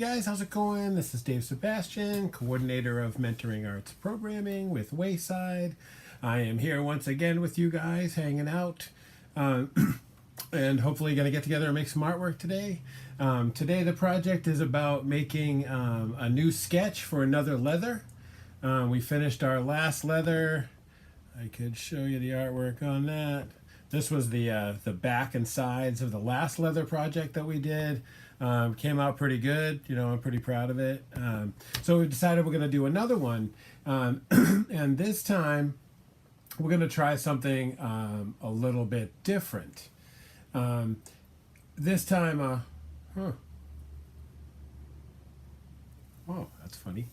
guys, how's it going? This is Dave Sebastian, coordinator of Mentoring Arts Programming with Wayside. I am here once again with you guys, hanging out, and hopefully going to get together and make some artwork today. Today the project is about making a new sketch for another leather. We finished our last leather. I could show you the artwork on that. This was the back and sides of the last leather project that we did. Came out pretty good. I'm pretty proud of it. So we decided we're going to do another one. And this time we're going to try something a little bit different. This time, oh, that's funny.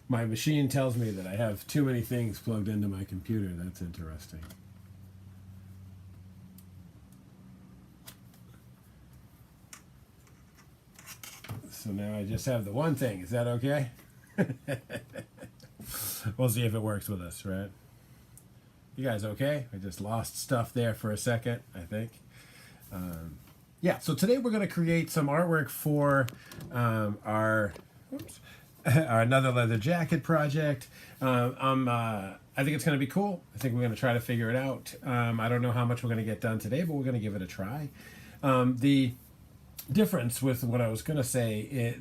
My machine tells me that I have too many things plugged into my computer. That's interesting. So now I just have the one thing. Is that okay? We'll see if it works with us, right? You guys okay? I just lost stuff there for a second, I think. Yeah, so today we're going to create some artwork for our another leather jacket project. I think it's going to be cool. I think we're going to try to figure it out. I don't know how much we're going to get done today, but we're going to give it a try. The difference with what I was going to say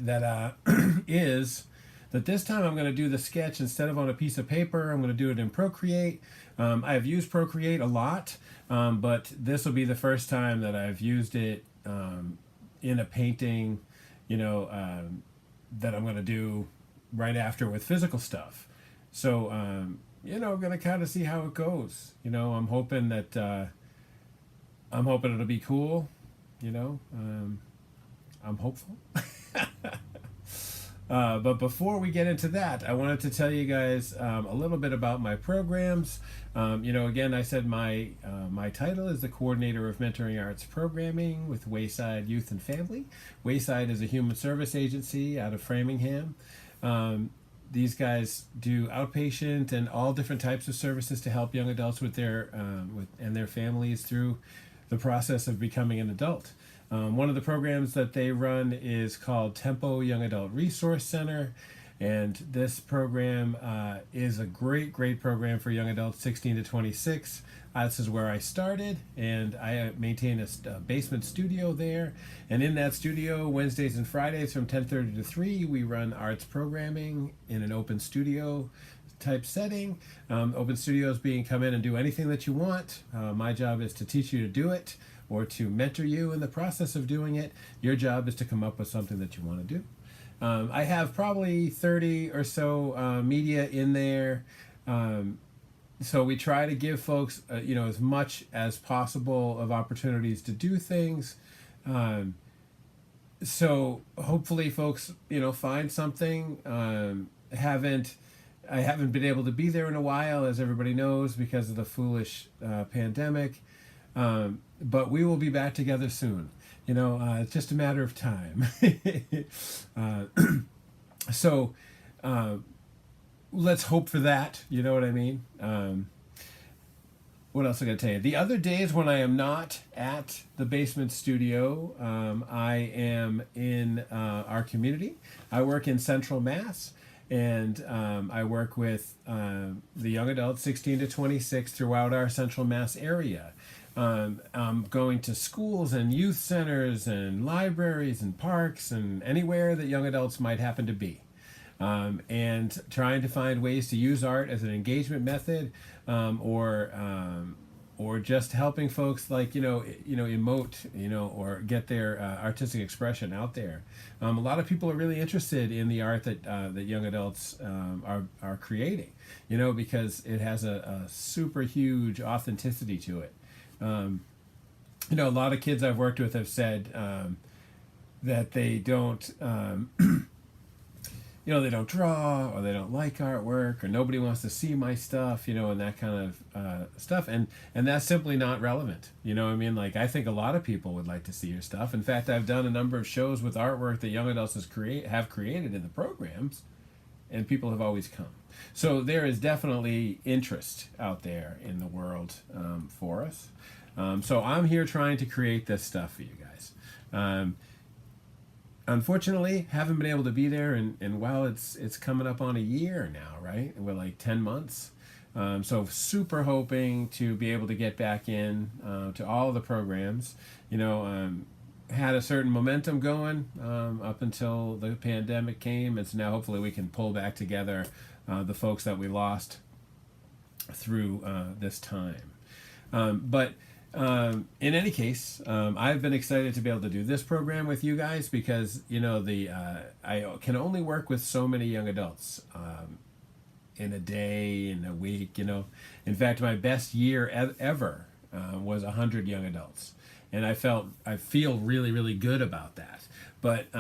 is that this time I'm going to do the sketch instead of on a piece of paper. I'm going to do it in Procreate. I have used Procreate a lot, but this will be the first time that I've used it in a painting, that I'm going to do right after with physical stuff. So, I'm going to kind of see how it goes. I'm hoping it'll be cool. I'm hopeful. But before we get into that, I wanted to tell you guys a little bit about my programs. Again, I said my title is the coordinator of Mentoring Arts Programming with Wayside Youth and Family. Wayside is a human service agency out of Framingham. These guys do outpatient and all different types of services to help young adults with their families through the process of becoming an adult. One of the programs that they run is called Tempo Young Adult Resource Center, and this program is a great program for young adults 16 to 26. This is where I started, and I maintain a basement studio there. And in that studio, Wednesdays and Fridays from 10:30 to 3, we run arts programming in an open studio type setting. Open studios being come in and do anything that you want. My job is to teach you to do it, or to mentor you in the process of doing it. Your job is to come up with something that you want to do. I have probably 30 or so media in there. So we try to give folks, as much as possible of opportunities to do things. So hopefully folks, find something. I haven't been able to be there in a while, as everybody knows, because of the foolish pandemic. But we will be back together soon. It's just a matter of time. So let's hope for that. You know what I mean? What else I got to tell you? The other days when I am not at the basement studio, I am in our community. I work in Central Mass. And I work with the young adults 16 to 26 throughout our Central Mass area. I'm going to schools and youth centers and libraries and parks and anywhere that young adults might happen to be. And trying to find ways to use art as an engagement method, or just helping folks emote, or get their artistic expression out there. A lot of people are really interested in the art that young adults are creating, because it has a super huge authenticity to it. A lot of kids I've worked with have said that they don't, they don't draw, or they don't like artwork, or nobody wants to see my stuff, and that kind of stuff. And that's simply not relevant. I think a lot of people would like to see your stuff. In fact, I've done a number of shows with artwork that young adults have created in the programs, and people have always come. So there is definitely interest out there in the world for us. So I'm here trying to create this stuff for you guys. Unfortunately, haven't been able to be there, and while it's coming up on a year now, right? We're like 10 months. So super hoping to be able to get back in to all the programs. Had a certain momentum going up until the pandemic came, and so now hopefully we can pull back together the folks that we lost through this time. But in any case, I've been excited to be able to do this program with you guys because I can only work with so many young adults in a day, in a week. In fact, my best year ever was 100 young adults. And I feel really, really good about that. But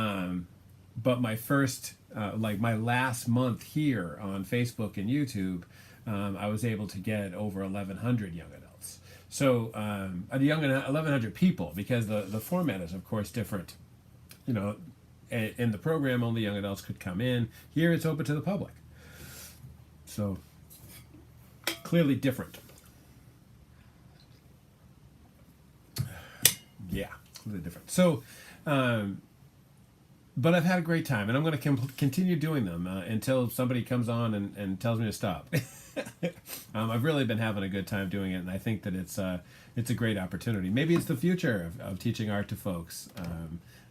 my first, my last month here on Facebook and YouTube, I was able to get over 1,100 young adults. So 1,100 people, because the format is of course different. In the program, only young adults could come in. Here, it's open to the public. So clearly different. Yeah, completely different. So, but I've had a great time, and I'm going to continue doing them until somebody comes on and tells me to stop. I've really been having a good time doing it, and I think that it's a great opportunity. Maybe it's the future of teaching art to folks,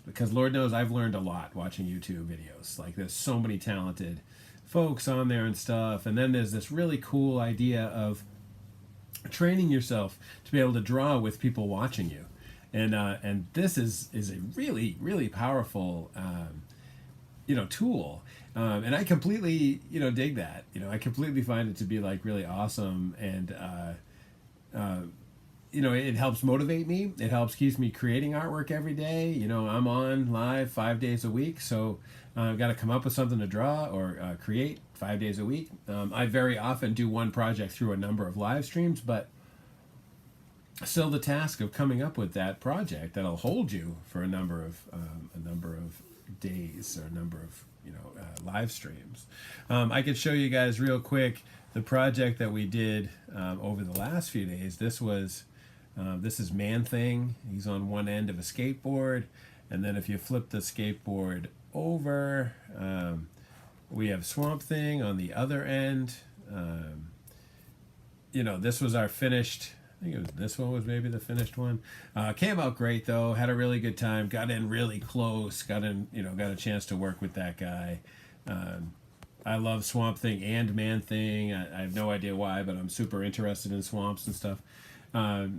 because Lord knows I've learned a lot watching YouTube videos. Like, there's so many talented folks on there and stuff, and then there's this really cool idea of training yourself to be able to draw with people watching you. And this is a really, really powerful tool, and I completely dig that. I completely find it to be like really awesome, and it helps motivate me. It helps keeps me creating artwork every day. I'm on live 5 days a week, so I've got to come up with something to draw or create 5 days a week. I very often do one project through a number of live streams, but still the task of coming up with that project that'll hold you for a number of days or a number of live streams. I could show you guys real quick the project that we did over the last few days. This is Man Thing. He's on one end of a skateboard, and then if you flip the skateboard over, we have Swamp Thing on the other end. This was our finished. I think this one was maybe the finished one. Came out great though. Had a really good time. Got in really close. Got a chance to work with that guy. I love Swamp Thing and Man Thing. I have no idea why, but I'm super interested in swamps and stuff. I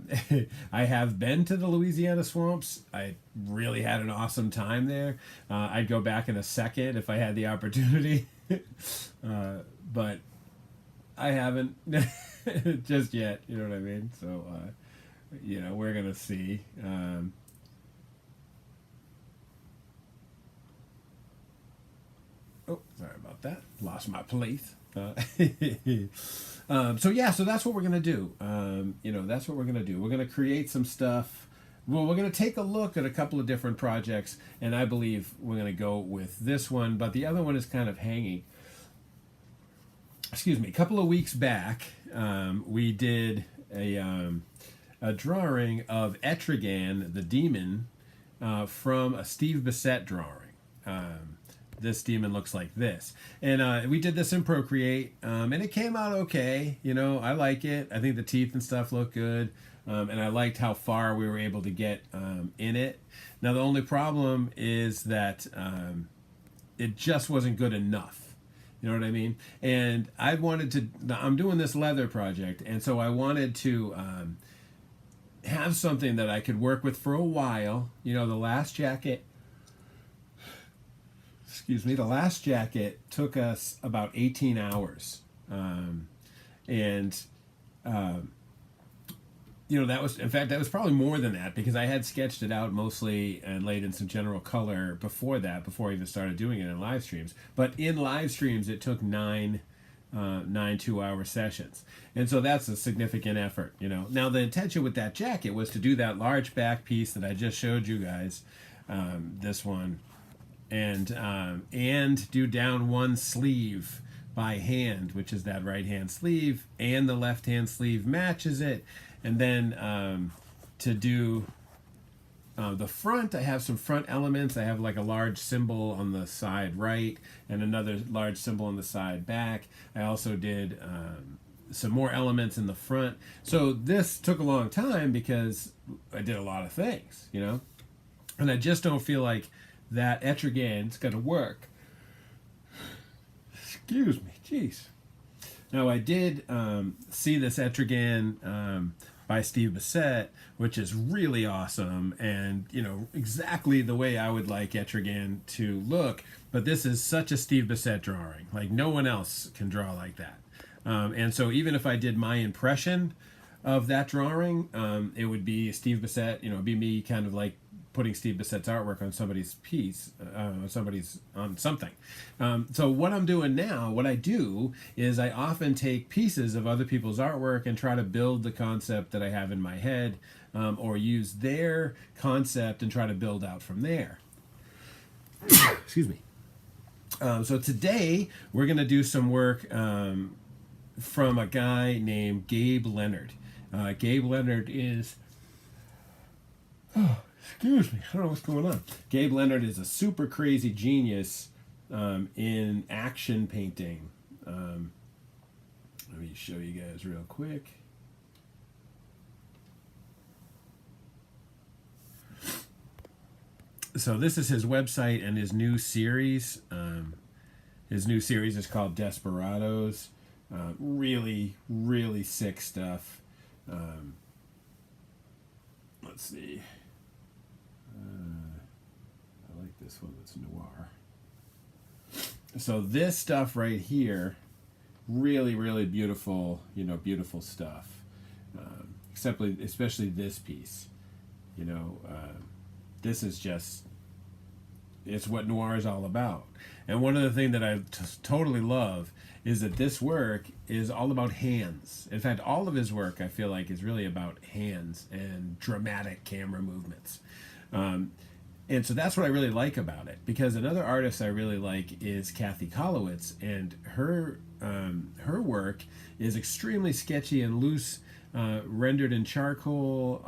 have been to the Louisiana swamps. I really had an awesome time there. I'd go back in a second if I had the opportunity, but I haven't just yet. You know what I mean? So, we're gonna see. Oh, sorry about that. Lost my place. So that's what we're gonna do. That's what we're gonna do. We're gonna create some stuff. Well, we're gonna take a look at a couple of different projects, and I believe we're gonna go with this one. But the other one is kind of hanging. Excuse me. A couple of weeks back, we did a drawing of Etrigan, the demon, from a Steve Bissette drawing. This demon looks like this, and we did this in Procreate, and it came out okay. I like it. I think the teeth and stuff look good, and I liked how far we were able to get in it. Now the only problem is that it just wasn't good enough. You know what I mean? And I'm doing this leather project, and so I wanted to have something that I could work with for a while. The last jacket. Excuse me, the last jacket took us about 18 hours. That was probably more than that, because I had sketched it out mostly and laid in some general color before I even started doing it in live streams. But in live streams, it took nine 2-hour sessions. And so that's a significant effort, Now, the intention with that jacket was to do that large back piece that I just showed you guys, this one, and do down one sleeve by hand, which is that right hand sleeve, and the left hand sleeve matches it, and then to do the front. I have some front elements. I have like a large symbol on the side right and another large symbol on the side back. I also did some more elements in the front. So this took a long time because I did a lot of things, you know, and I just don't feel like that etrigan's going to work. Excuse me, jeez. Now I did see this etrigan by Steve Bissett, which is really awesome, and you know exactly the way I would like etrigan to look. But this is such a Steve Bissett drawing; like no one else can draw like that. And so even if I did my impression of that drawing, it would be Steve Bissett. You know, it'd be me kind of like putting Steve Bissett's artwork on somebody's piece, on something. So what I'm doing now, what I do is I often take pieces of other people's artwork and try to build the concept that I have in my head, or use their concept and try to build out from there. Excuse me. So today we're going to do some work from a guy named Gabe Leonard. Gabe Leonard is... Excuse me, I don't know what's going on. Gabe Leonard is a super crazy genius in action painting. Let me show you guys real quick. So this is his website and his new series. His new series is called Desperados. Really, really sick stuff. Let's see. I like this one that's noir. So this stuff right here, really, really beautiful, you know, beautiful stuff. Especially this piece. You know, this is just, it's what noir is all about. And one of the things that I totally love is that this work is all about hands. In fact, all of his work, I feel like, is really about hands and dramatic camera movements. And so that's what I really like about it, because another artist I really like is Kathy Kolowitz, and her work is extremely sketchy and loose, rendered in charcoal,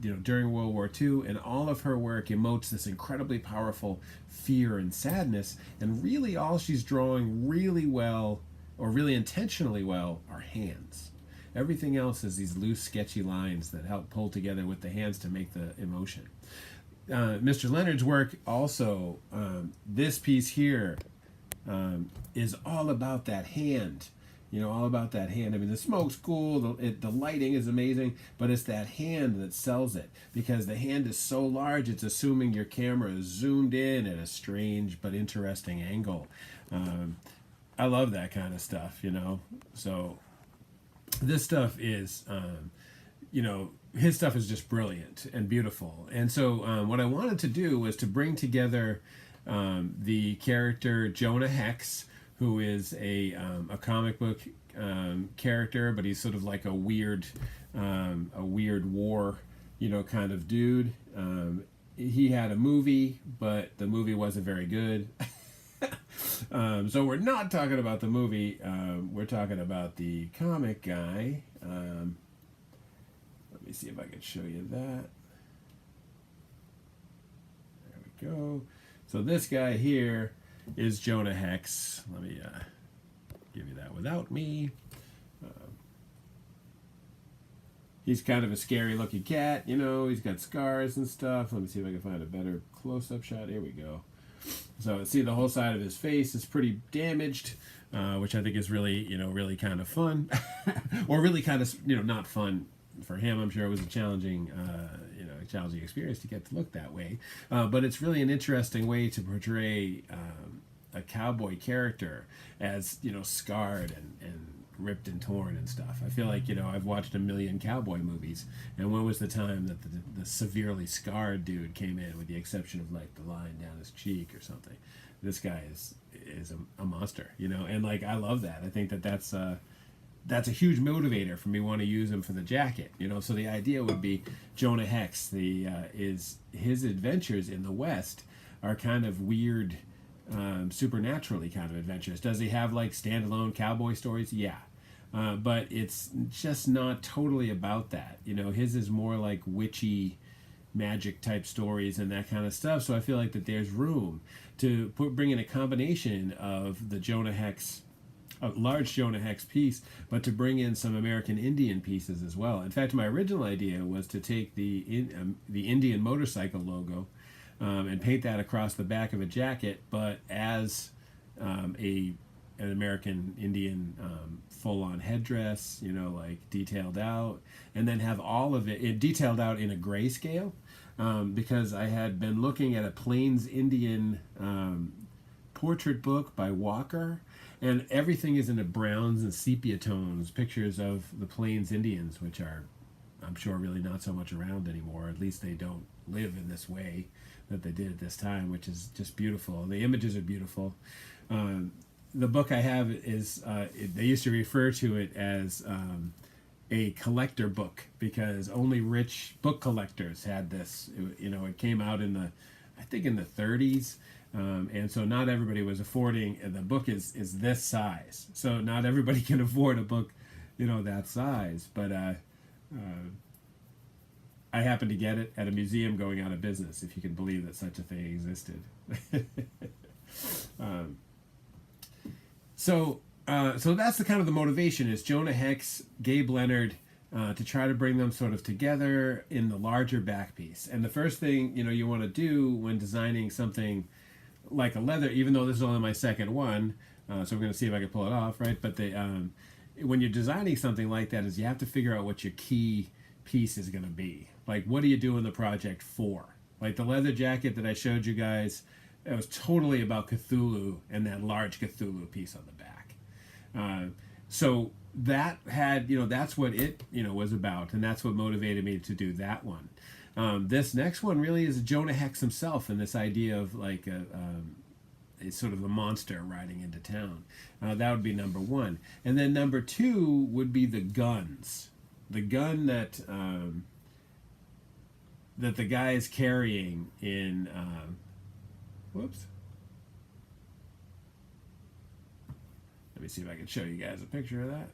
you know, during World War II, and all of her work emotes this incredibly powerful fear and sadness, and really all she's drawing really well, or really intentionally well, are hands. Everything else is these loose, sketchy lines that help pull together with the hands to make the emotion. Mr. Leonard's work also, this piece here is all about that hand. You know, all about that hand. I mean, the smoke's cool, the lighting is amazing, but it's that hand that sells it, because the hand is so large, it's assuming your camera is zoomed in at a strange but interesting angle. I love that kind of stuff, you know. So this stuff is, you know, his stuff is just brilliant and beautiful. And so what I wanted to do was to bring together the character Jonah Hex, who is a comic book character, but he's sort of like a weird war, you know, kind of dude. He had a movie, but the movie wasn't very good. So we're not talking about the movie. We're talking about the comic guy. Let me see if I can show you that. There we go. So this guy here is Jonah Hex. Let me give you that without me. He's kind of a scary looking cat, you know. He's got scars and stuff. Let me see if I can find a better close-up shot. Here we go. So see, the whole side of his face is pretty damaged, which I think is really, you know, really kind of fun. Or really kind of, you know, not fun for him. I'm sure it was a challenging, you know, challenging experience to get to look that way. But it's really an interesting way to portray a cowboy character as, you know, scarred and ripped and torn and stuff. I feel like, you know, I've watched a million cowboy movies, and when was the time that the severely scarred dude came in, with the exception of like the line down his cheek or something? This guy is a monster, you know, and like I love that. I think that that's a huge motivator for me want to use him for the jacket, you know. So the idea would be Jonah Hex, is his adventures in the West are kind of weird, supernaturally kind of adventures. Does he have like standalone cowboy stories? Yeah. but it's just not totally about that. You know, his is more like witchy magic type stories and that kind of stuff. So I feel like that there's room to bring in a combination of the Jonah Hex, a large Jonah Hex piece, but to bring in some American Indian pieces as well. In fact, my original idea was to take the Indian motorcycle logo and paint that across the back of a jacket, but as an American Indian full-on headdress, you know, like detailed out, and then have all of it detailed out in a grayscale, because I had been looking at a Plains Indian portrait book by Walker, and everything is in the browns and sepia tones, pictures of the Plains Indians, which are, I'm sure, really not so much around anymore. At least they don't live in this way that they did at this time, which is just beautiful. The images are beautiful. The book I have is, they used to refer to it as a collector book, because only rich book collectors had this. It came out I think in the 30s. And so not everybody was affording, the book is this size. So not everybody can afford a book, that size. But I happened to get it at a museum going out of business, if you can believe that such a thing existed. So that's the kind of the motivation is Jonah Hex, Gabe Leonard, to try to bring them sort of together in the larger back piece. And the first thing, you want to do when designing something like a leather, even though this is only my second one, so we're going to see if I can pull it off, right? But when you're designing something like that, is you have to figure out what your key piece is going to be. Like, what are you doing the project for? Like the leather jacket that I showed you guys, it was totally about Cthulhu and that large Cthulhu piece on the back. So that had, that's what it, was about, and that's what motivated me to do that one. This next one really is Jonah Hex himself, and this idea of like a sort of a monster riding into town. That would be number one. And then number two would be the guns. The gun that that the guy is carrying in... whoops. Let me see if I can show you guys a picture of that.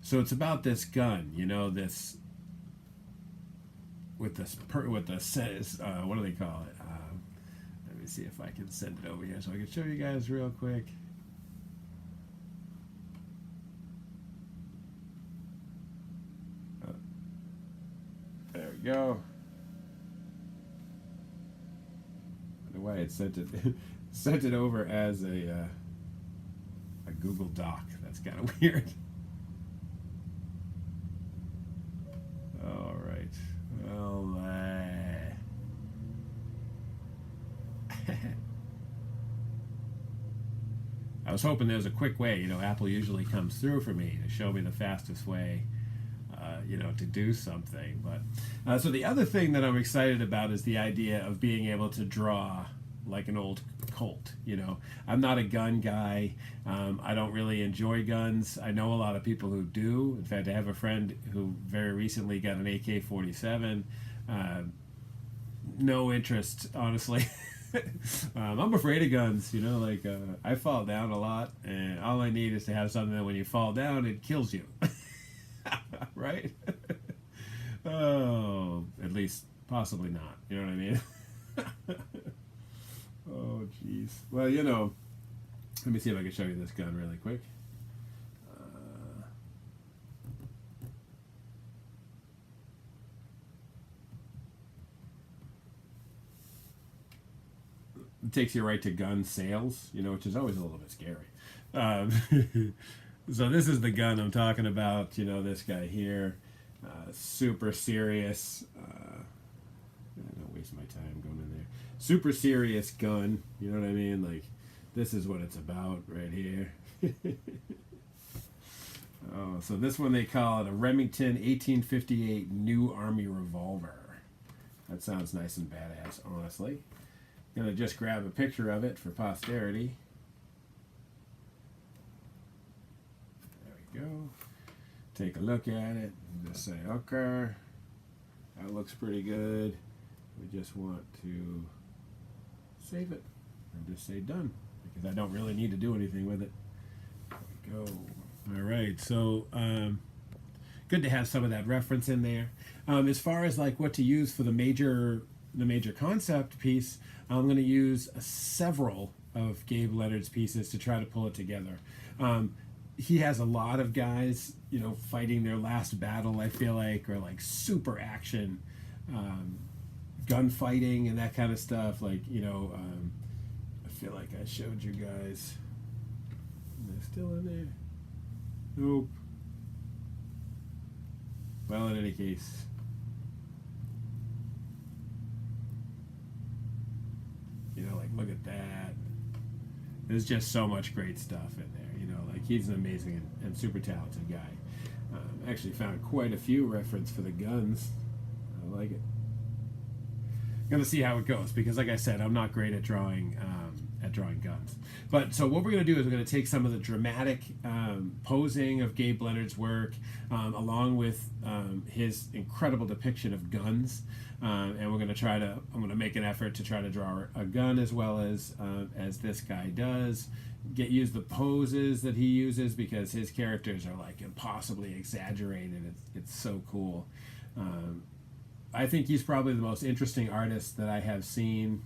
So it's about this gun, this with this what do they call it? Let me see if I can send it over here so I can show you guys real quick. There we go. I don't know why it sent it over as a Google Doc. That's kind of weird. All right. Well, I was hoping there was a quick way. Apple usually comes through for me to show me the fastest way, to do something. But so the other thing that I'm excited about is the idea of being able to draw like an old Colt. I'm not a gun guy. I don't really enjoy guns. I know a lot of people who do. In fact, I have a friend who very recently got an AK-47. No interest, honestly. I'm afraid of guns. I fall down a lot, and all I need is to have something that when you fall down, it kills you. Right? Oh, at least possibly not. You know what I mean? Oh, jeez. Well, let me see if I can show you this gun really quick. It takes you right to gun sales, which is always a little bit scary. So this is the gun I'm talking about, this guy here. Super serious. I don't waste my time going in there. Super serious gun, you know what I mean? Like, this is what it's about right here. Oh, so this one they call it a Remington 1858 New Army Revolver. That sounds nice and badass, honestly. Gonna just grab a picture of it for posterity. There we go. Take a look at it and just say, okay, that looks pretty good. We just want to save it. and just say done, because I don't really need to do anything with it. There we go. All right, so good to have some of that reference in there. As far as like what to use for the major concept piece, I'm going to use several of Gabe Leonard's pieces to try to pull it together. He has a lot of guys, you know, fighting their last battle, I feel like, or like super action, gunfighting and that kind of stuff. Like, you know, I feel like I showed you guys. They're still in there. Nope. Well, in any case, you know, like, look at that. There's just so much great stuff in there. You know, like, he's an amazing and super talented guy. Actually found quite a few reference for the guns. I like it. I'm gonna see how it goes, because like I said, I'm not great at drawing guns. But so what we're gonna do is we're gonna take some of the dramatic posing of Gabe Leonard's work, along with his incredible depiction of guns, and we're gonna I'm gonna make an effort to try to draw a gun as well as this guy does. Use the poses that he uses, because his characters are like impossibly exaggerated. It's so cool. I think he's probably the most interesting artist that I have seen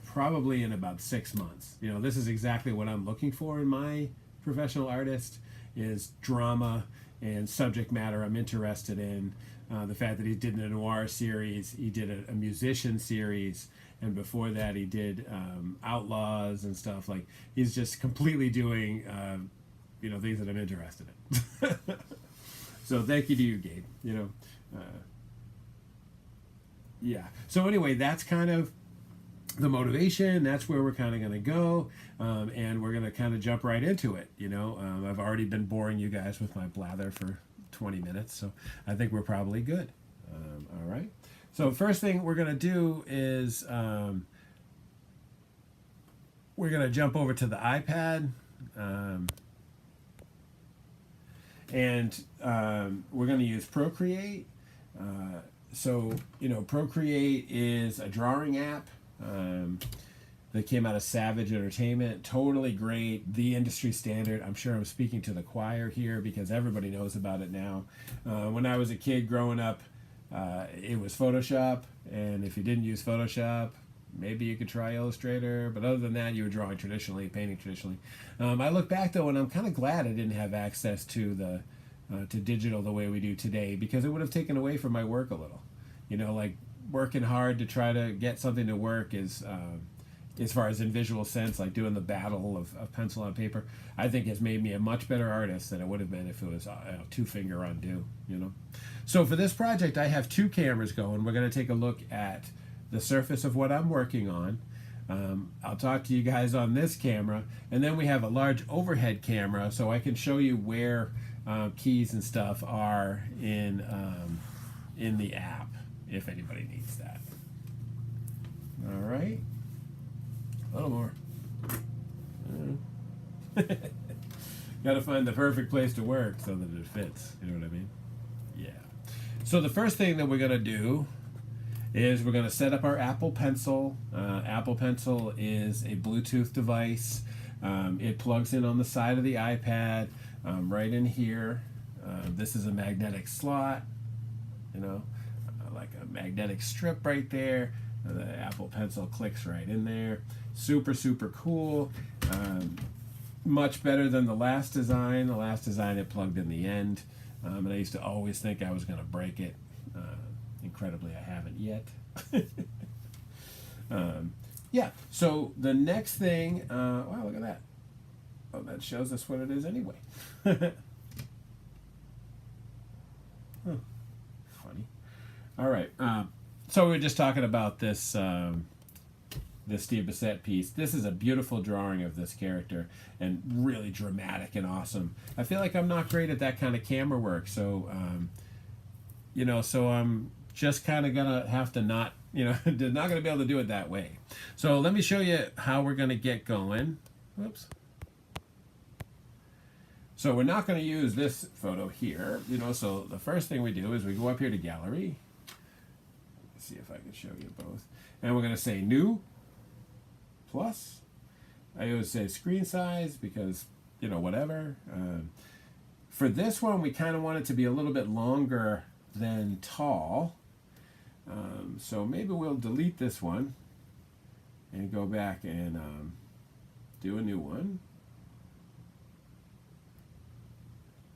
probably in about 6 months. You know, this is exactly what I'm looking for in my professional artist, is drama and subject matter I'm interested in. The fact that he did a noir series, he did a musician series, and before that he did outlaws and stuff. Like, he's just completely doing you know, things that I'm interested in. So thank you to you, Gabe. You know, yeah. So anyway, that's kind of the motivation. That's where we're kind of going to go, and we're going to kind of jump right into it. You know, I've already been boring you guys with my blather for 20 minutes, so I think we're probably good. All right. So first thing we're going to do is we're going to jump over to the iPad, and we're going to use Procreate. So, you know, Procreate is a drawing app that came out of Savage Entertainment. Totally great, the industry standard. I'm sure I'm speaking to the choir here, because everybody knows about it now. When I was a kid growing up, it was Photoshop, and if you didn't use Photoshop, maybe you could try Illustrator, but other than that, you were drawing traditionally, painting traditionally. I look back though, and I'm kind of glad I didn't have access to to digital the way we do today, because it would have taken away from my work a little. You know, like, working hard to try to get something to work is, as far as in visual sense, like doing the battle of pencil on paper, I think has made me a much better artist than it would have been if it was two-finger undo, you know. So for this project, I have 2 cameras going. We're going to take a look at the surface of what I'm working on. I'll talk to you guys on this camera, and then we have a large overhead camera, so I can show you where keys and stuff are in the app, if anybody needs that. All right. A little more. Got to find the perfect place to work so that it fits. You know what I mean? Yeah. So the first thing that we're going to do is we're going to set up our Apple Pencil. Apple Pencil is a Bluetooth device. It plugs in on the side of the iPad, right in here. This is a magnetic slot, you know, like a magnetic strip right there. The Apple Pencil clicks right in there. Super, super cool. Much better than the last design. The last design, it plugged in the end. And I used to always think I was going to break it. Incredibly, I haven't yet. Yeah, so the next thing, wow, look at that. Oh, that shows us what it is anyway. Huh. Funny. All right. So we were just talking about this this Steve Bissette piece. This is a beautiful drawing of this character, and really dramatic and awesome. I feel like I'm not great at that kind of camera work, so you know, so I'm just kind of gonna have to not, you know, not gonna be able to do it that way. So let me show you how we're gonna get going. Whoops. So we're not going to use this photo here, you know, so the first thing we do is we go up here to Gallery. Let's see if I can show you both. And we're going to say New, plus. I always say screen size because, you know, whatever. For this one, we kind of want it to be a little bit longer than tall. So maybe we'll delete this one and go back and do a new one.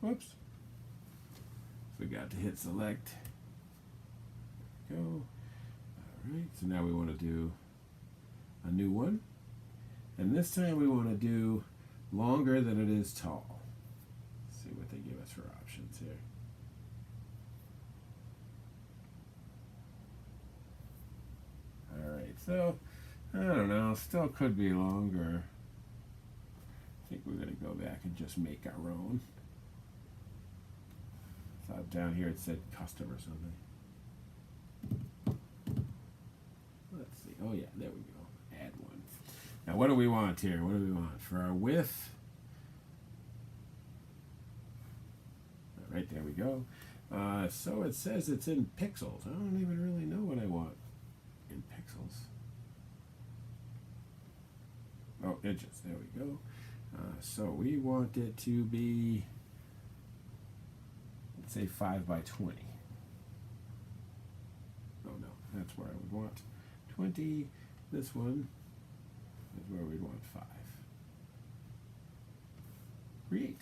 Whoops. Forgot to hit select. There we go. Alright, so now we want to do a new one. And this time we want to do longer than it is tall. Let's see what they give us for options here. Alright, so I don't know, still could be longer. I think we're going to go back and just make our own. Thought down here it said custom or something. Let's see. Oh yeah, there we go. Add one. Now what do we want here? What do we want for our width? Right, there we go. So it says it's in pixels. I don't even really know what I want in pixels. Oh, inches. There we go. So we want it to be, let's say 5 by 20. Oh no, that's where I would want 20. This one is where we'd want 5. Create.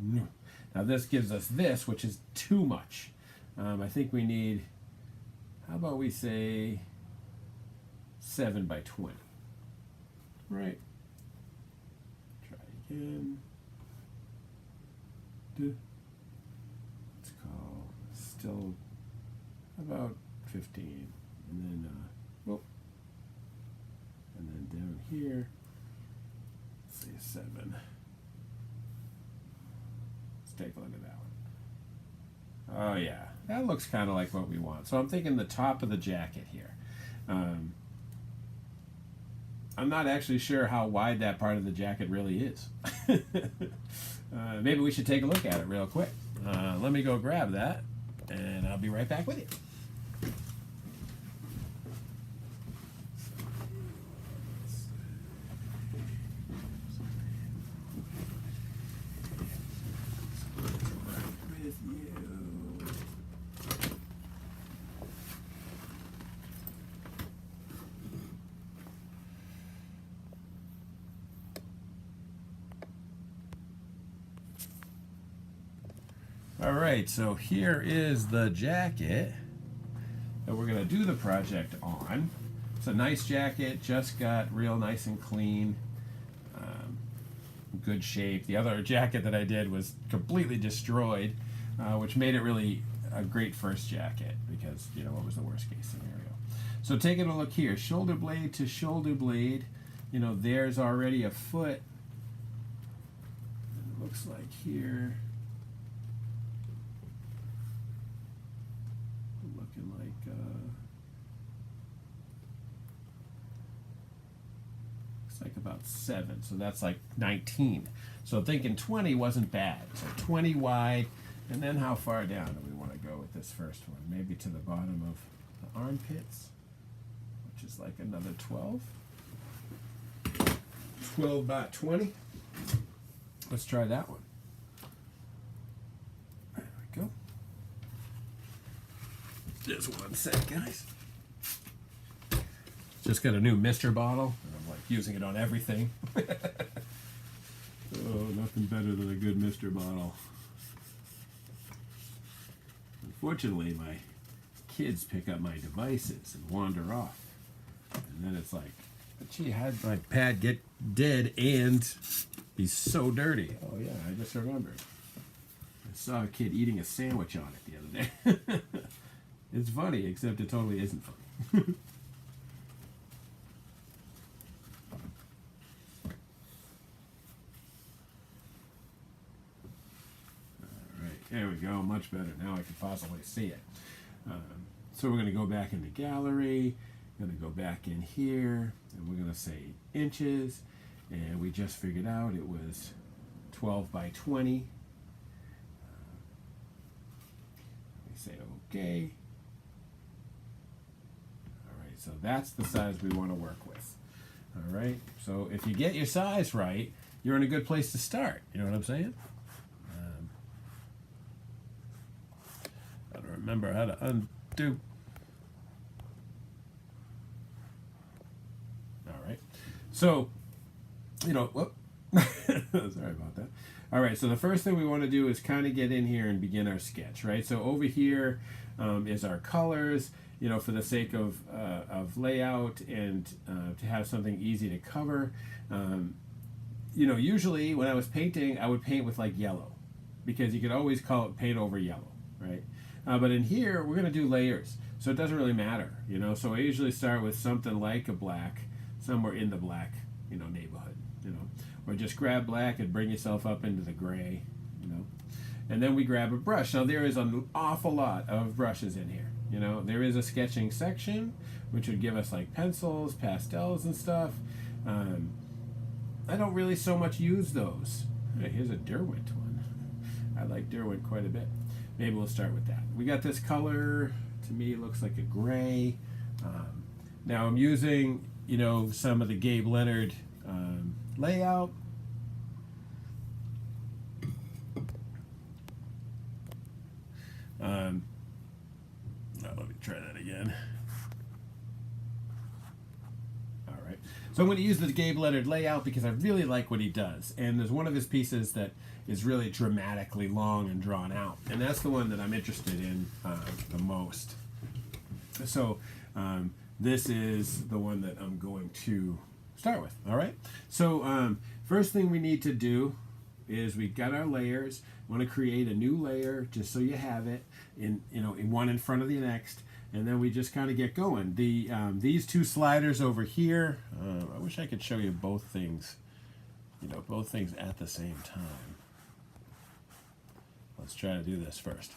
No. Now this gives us this, which is too much. I think we need, how about we say 7 by 20. Right. Try again. Let's call still about 15. And then, oh, and then down here, let's say 7. Take a look at that one. Oh yeah, that looks kind of like what we want. So I'm thinking the top of the jacket here. I'm not actually sure how wide that part of the jacket really is. Maybe we should take a look at it real quick. Let me go grab that, and I'll be right back with you. All right, so here is the jacket that we're going to do the project on. It's a nice jacket, just got real nice and clean, good shape. The other jacket that I did was completely destroyed, which made it really a great first jacket because, you know, what was the worst case scenario. So taking a look here, shoulder blade to shoulder blade, you know, there's already a foot. It looks like here, looking like looks like about 7, so that's like 19. So thinking 20 wasn't bad. So 20 wide, and then how far down do we want to go with this first one? Maybe to the bottom of the armpits, which is like another 12. 12 by 20. Let's try that one. There we go. Just one sec, guys. Just got a new Mr. bottle, and I'm like using it on everything. Oh, nothing better than a good Mr. bottle. Unfortunately, my kids pick up my devices and wander off. And then it's like, gee, how did my pad get dead and be so dirty? Oh yeah, I just remembered. I saw a kid eating a sandwich on it the other day. It's funny, except it totally isn't funny. Alright, there we go, much better. Now I can possibly see it. So we're going to go back into gallery, going to go back in here, and we're going to say inches, and we just figured out it was 12 by 20. We say okay. All right, so that's the size we want to work with. All right. So if you get your size right, you're in a good place to start. You know what I'm saying? Gotta remember how to undo. All right. So, whoop. Sorry about that. All right. So the first thing we want to do is kind of get in here and begin our sketch, right? So over here is our colors. For the sake of layout and to have something easy to cover. Usually when I was painting, I would paint with like yellow, because you could always call it paint over yellow, right? But in here, we're going to do layers, so it doesn't really matter, So I usually start with something like a black, somewhere in the black, neighborhood, or just grab black and bring yourself up into the gray, And then we grab a brush. Now there is an awful lot of brushes in here. There is a sketching section, which would give us like pencils, pastels, and stuff. I don't really so much use those. Hey, here's a Derwent one. I like Derwent quite a bit. Maybe we'll start with that. We got this color. To me, it looks like a gray. Now I'm using, some of the Gabe Leonard layout. Let me try that again. All right. So I'm going to use the Gabe Leonard layout because I really like what he does. And there's one of his pieces that is really dramatically long and drawn out. And that's the one that I'm interested in the most. So this is the one that I'm going to start with. All right. So first thing we need to do is we got our layers. Want to create a new layer just so you have it in one in front of the next, and then we just kind of get going. These two sliders over here, I wish I could show you both things, both things at the same time. Let's try to do this first.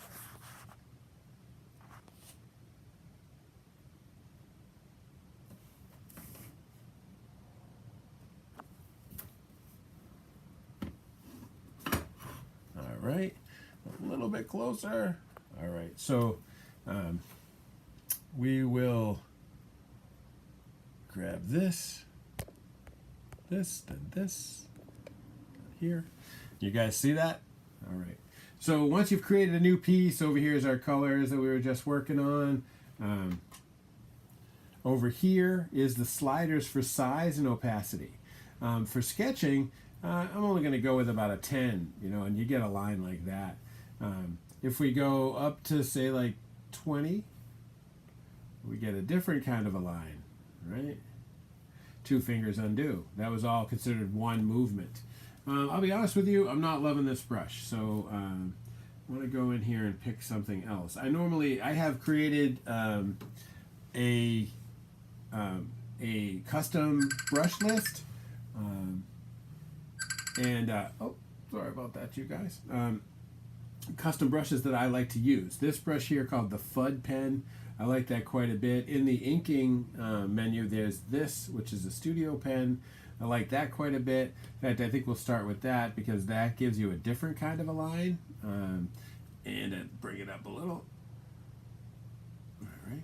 All right, a little bit closer. All right, so we will grab this, then this here. You guys see that? All right. So once you've created a new piece, over here is our colors that we were just working on. Over here is the sliders for size and opacity. For sketching, I'm only going to go with about a 10, and you get a line like that. If we go up to, say, like 20, we get a different kind of a line, right? 2 fingers undo. That was all considered one movement. I'll be honest with you, I'm not loving this brush, so I want to go in here and pick something else. I have created a custom brush list. Oh, sorry about that, you guys. Custom brushes that I like to use. This brush here called the FUD pen. I like that quite a bit. In the inking menu, there's this, which is a studio pen. I like that quite a bit. In fact, I think we'll start with that because that gives you a different kind of a line. And bring it up a little. All right.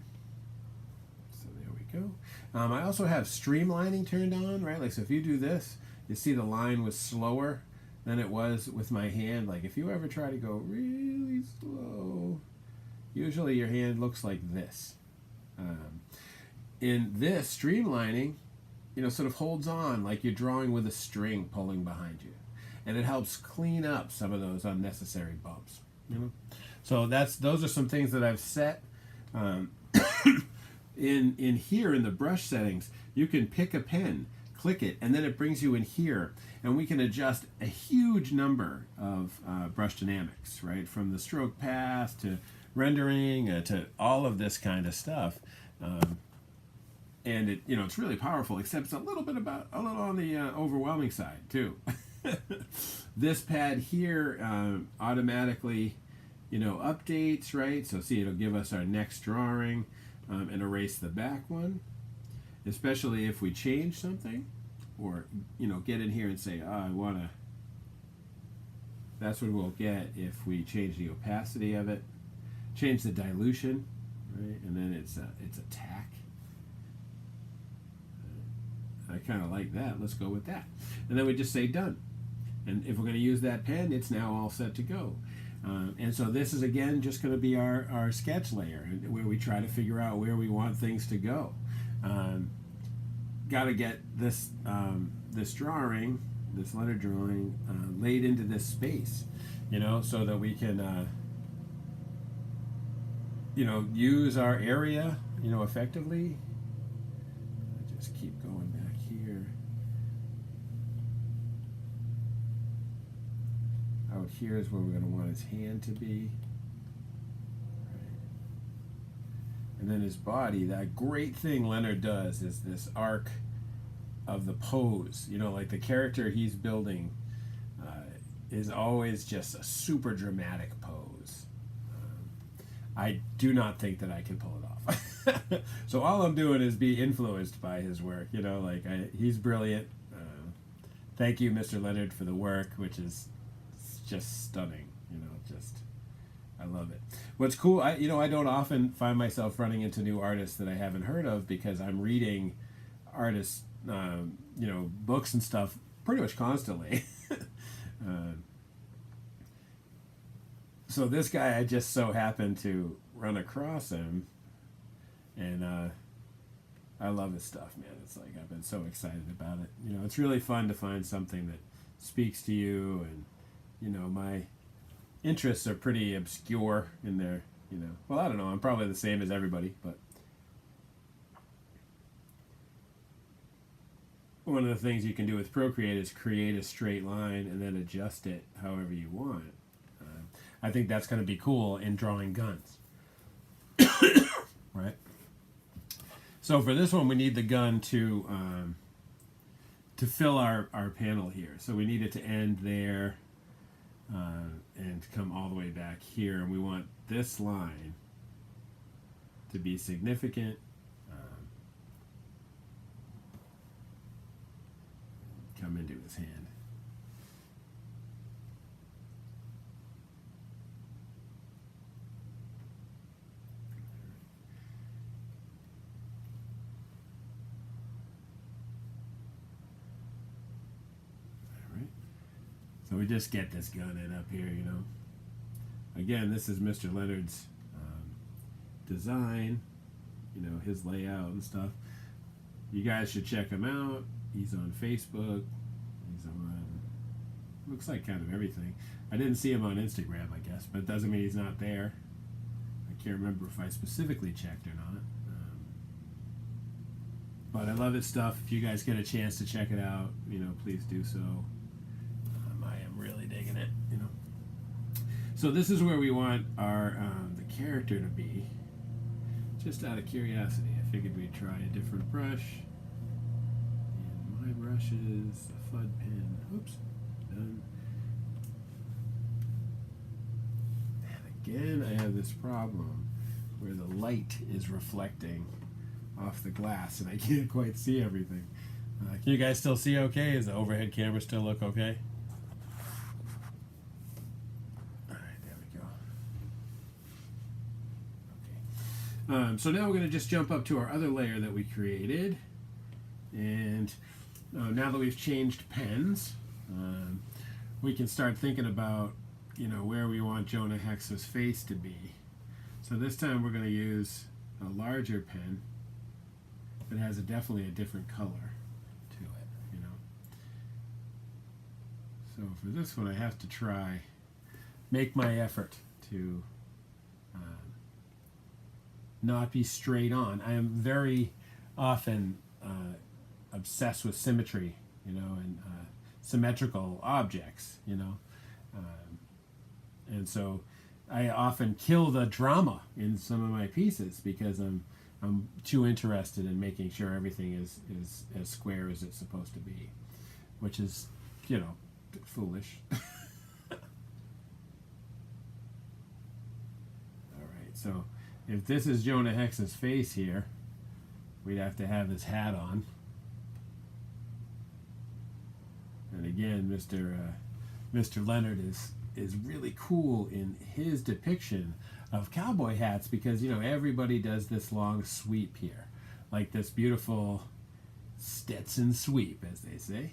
So there we go. I also have streamlining turned on, right? Like, so if you do this, you see the line was slower than it was with my hand. Like, if you ever try to go really slow, usually your hand looks like this. In this, streamlining, sort of holds on like you're drawing with a string pulling behind you. And it helps clean up some of those unnecessary bumps. So those are some things that I've set. In here in the brush settings, you can pick a pen, click it, and then it brings you in here, and we can adjust a huge number of brush dynamics, right? From the stroke path to rendering to all of this kind of stuff. And it's really powerful, except it's a little on the overwhelming side too. This pad here automatically, updates, right? So see, it'll give us our next drawing and erase the back one, especially if we change something or, get in here and say, oh, I want to. That's what we'll get if we change the opacity of it, change the dilution, right? And then it's a tack. I kind of like that. Let's go with that. And then we just say done. And if we're going to use that pen, it's now all set to go. And so this is, again, just going to be our sketch layer, where we try to figure out where we want things to go. Got to get this this drawing, this letter drawing, laid into this space, so that we can, use our area, effectively. I just keep going back here. Out here is where we're going to want his hand to be. Right. And then his body, that great thing Leonard does is this arc of the pose. Like the character he's building is always just a super dramatic pose. I do not think that I can pull it off. So all I'm doing is be influenced by his work. He's brilliant. Thank you, Mr. Leonard, for the work, which is just stunning. I love it. What's cool, I don't often find myself running into new artists that I haven't heard of, because I'm reading artists, books and stuff pretty much constantly. So this guy, I just so happened to run across him, and I love his stuff, man. It's like I've been so excited about it. It's really fun to find something that speaks to you, and my interests are pretty obscure in there. Well, I don't know. I'm probably the same as everybody, but one of the things you can do with Procreate is create a straight line and then adjust it however you want. I think that's going to be cool in drawing guns. Right? So for this one, we need the gun to fill our panel here. So we need it to end there and come all the way back here. And we want this line to be significant. Come into his hand. So we just get this gun in up here, Again, this is Mr. Leonard's design, his layout and stuff. You guys should check him out. He's on Facebook. He's on, looks like kind of everything. I didn't see him on Instagram, I guess, but it doesn't mean he's not there. I can't remember if I specifically checked or not. But I love his stuff. If you guys get a chance to check it out, please do so. I am really digging it, So this is where we want our the character to be. Just out of curiosity, I figured we'd try a different brush. And my brush is a FUD pen. Oops, done. And again, I have this problem where the light is reflecting off the glass and I can't quite see everything. Can you guys still see okay? Does the overhead camera still look okay? Alright, there we go. Okay. So now we're going to just jump up to our other layer that we created. And now that we've changed pens, we can start thinking about, where we want Jonah Hex's face to be. So this time we're going to use a larger pen that has definitely a different color to it, So for this one, I have to make my effort to not be straight on. I am very often obsessed with symmetry, and symmetrical objects, and so I often kill the drama in some of my pieces because I'm too interested in making sure everything is as square as it's supposed to be, which is, foolish. All right, so if this is Jonah Hex's face here, we'd have to have his hat on. And again, Mr. Leonard is really cool in his depiction of cowboy hats because everybody does this long sweep here, like this beautiful Stetson sweep, as they say.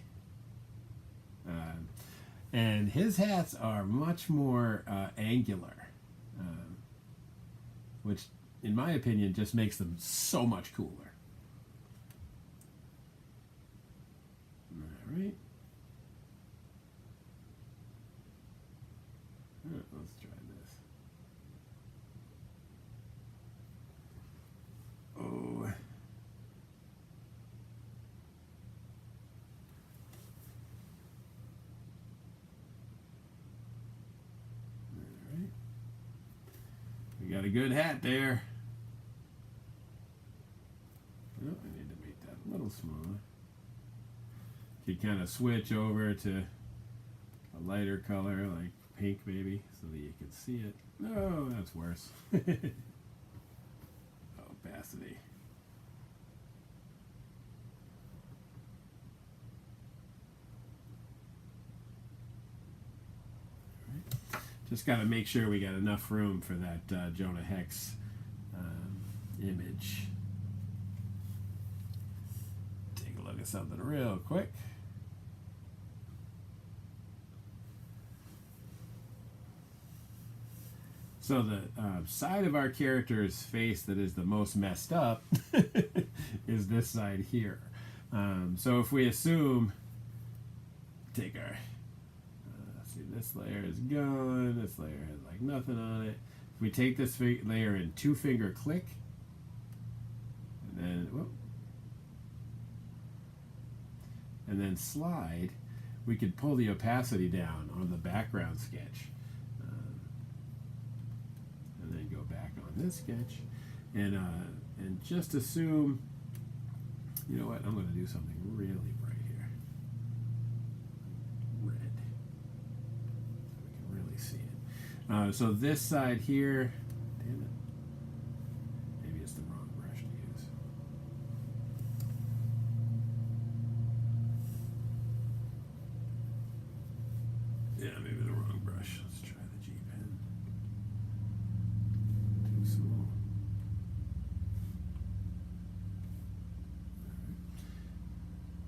And his hats are much more angular, which, in my opinion, just makes them so much cooler. All right. Let's try this. Oh. Alright. We got a good hat there. Oh, I need to make that a little smaller. You kind of switch over to a lighter color, like pink maybe, so that you can see it. No, that's worse. Opacity. Right. Just got to make sure we got enough room for that Jonah Hex image. Take a look at something real quick. So the side of our character's face that is the most messed up is this side here. So if we assume, take our, see, this layer is gone, this layer has like nothing on it. If we take this layer and 2-finger click, and then, whoop, and then slide, we could pull the opacity down on the background sketch. And then go back on this sketch, and just assume, you know what, I'm going to do something really bright here, red, so we can really see it. So this side here, damn it, maybe it's the wrong brush to use. Yeah, maybe the wrong brush. Let's try the G pen. Small.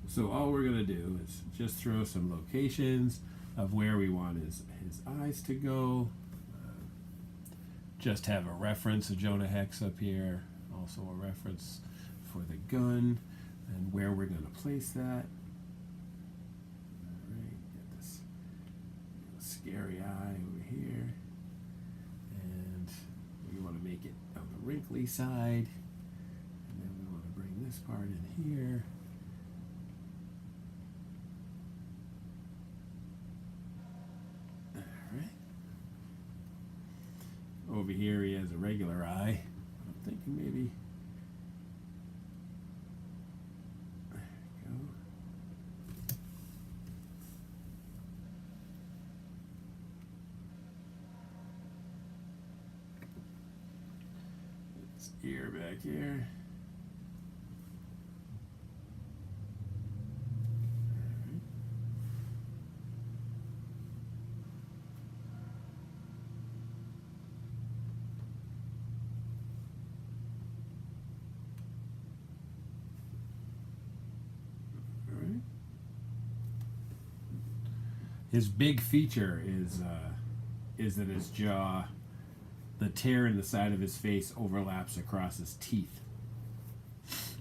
So all we're going to do is just throw some locations of where we want his eyes to go. Just have a reference of Jonah Hex up here, also a reference for the gun and where we're going to place that. All right, get this scary eye over here. We want to make it on the wrinkly side, and then we want to bring this part in here. All right. Over here he has a regular eye. I'm thinking maybe, there we go. Ear back here. All right. His big feature is that his jaw, the tear in the side of his face overlaps across his teeth.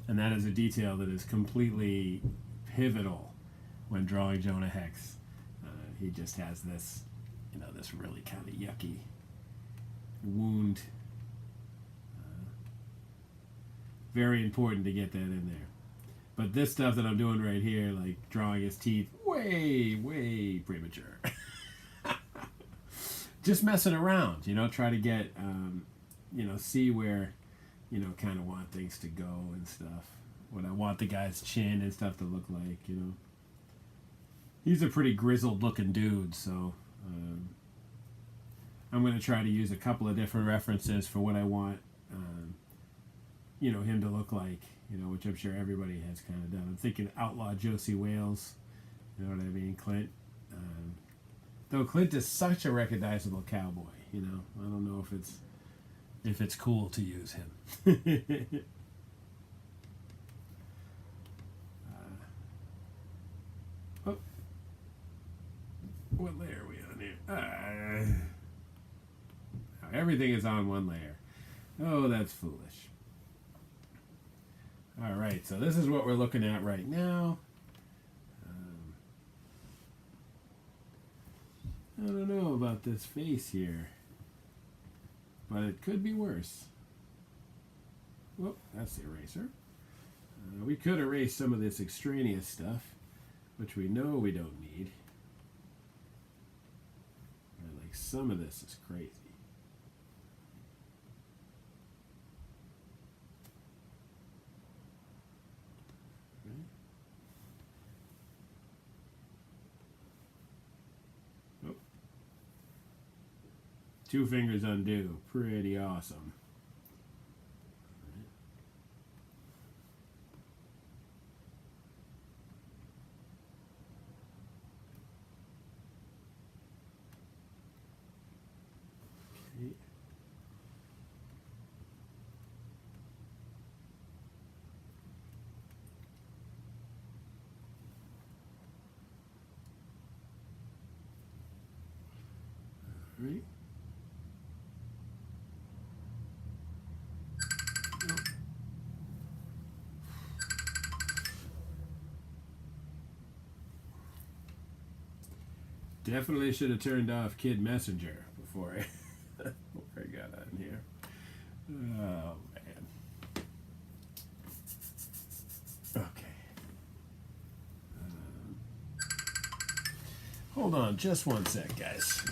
And that is a detail that is completely pivotal when drawing Jonah Hex. He just has this, you know, this really kind of yucky wound. Very important to get that in there. But this stuff that I'm doing right here, like drawing his teeth, way premature. Just messing around, you know, try to get, you know, see where, you know, kind of want things to go and stuff. What I want the guy's chin and stuff to look like, you know. He's a pretty grizzled looking dude, so I'm going to try to use a couple of different references for what I want, you know, him to look like, you know, which I'm sure everybody has kind of done. I'm thinking Outlaw Josie Wales, you know what I mean, Clint. Though Clint is such a recognizable cowboy, you know, I don't know if it's cool to use him. everything is on one layer. Oh, that's foolish. All right, so this is what we're looking at right now. I don't know about this face here, but it could be worse. Whoop, that's the eraser. We could erase some of this extraneous stuff, which we know we don't need. Like some of this is crazy. Oh. 2 fingers undo. Pretty awesome. Right. Oh. Definitely should have turned off Kid Messenger before I got on here. Oh man. Okay. Hold on just one sec, guys.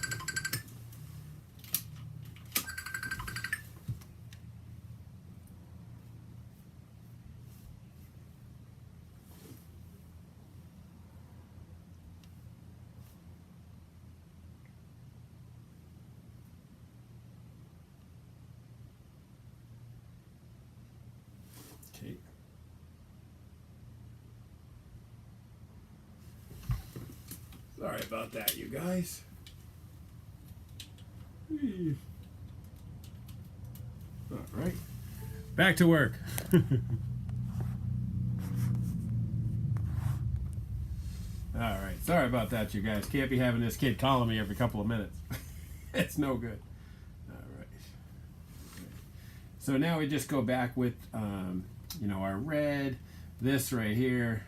Okay. Sorry about that, you guys. All right. Back to work. All right. Sorry about that, you guys. Can't be having this kid calling me every couple of minutes. It's no good. All right. So now we just go back with, you know, our red. This right here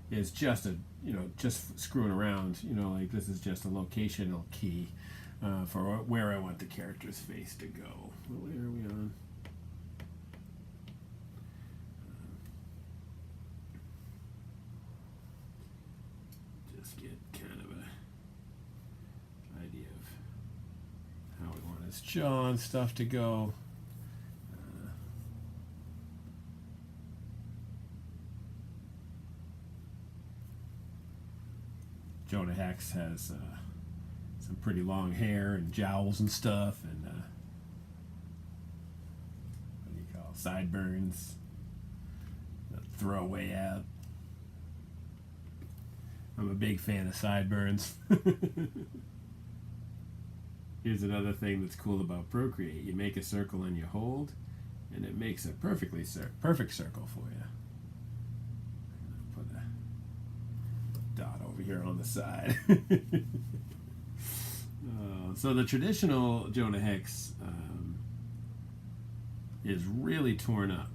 is just a, you know, just screwing around. You know, like this is just a locational key for where I want the character's face to go. What layer are we on? Just get kind of a idea of how we want his jaw and stuff to go. Jonah Hex has some pretty long hair and jowls and stuff, and what do you call it? Sideburns. Throwaway out. I'm a big fan of sideburns. Here's another thing that's cool about Procreate. You make a circle and you hold, and it makes a perfect circle for you. Put a dot over here on the side. So the traditional Jonah Hex is really torn up.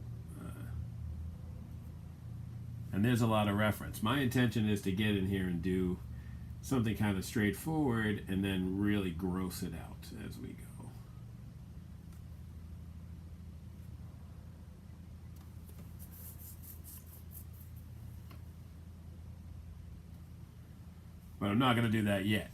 And there's a lot of reference. My intention is to get in here and do something kind of straightforward and then really gross it out as we go. But I'm not going to do that yet.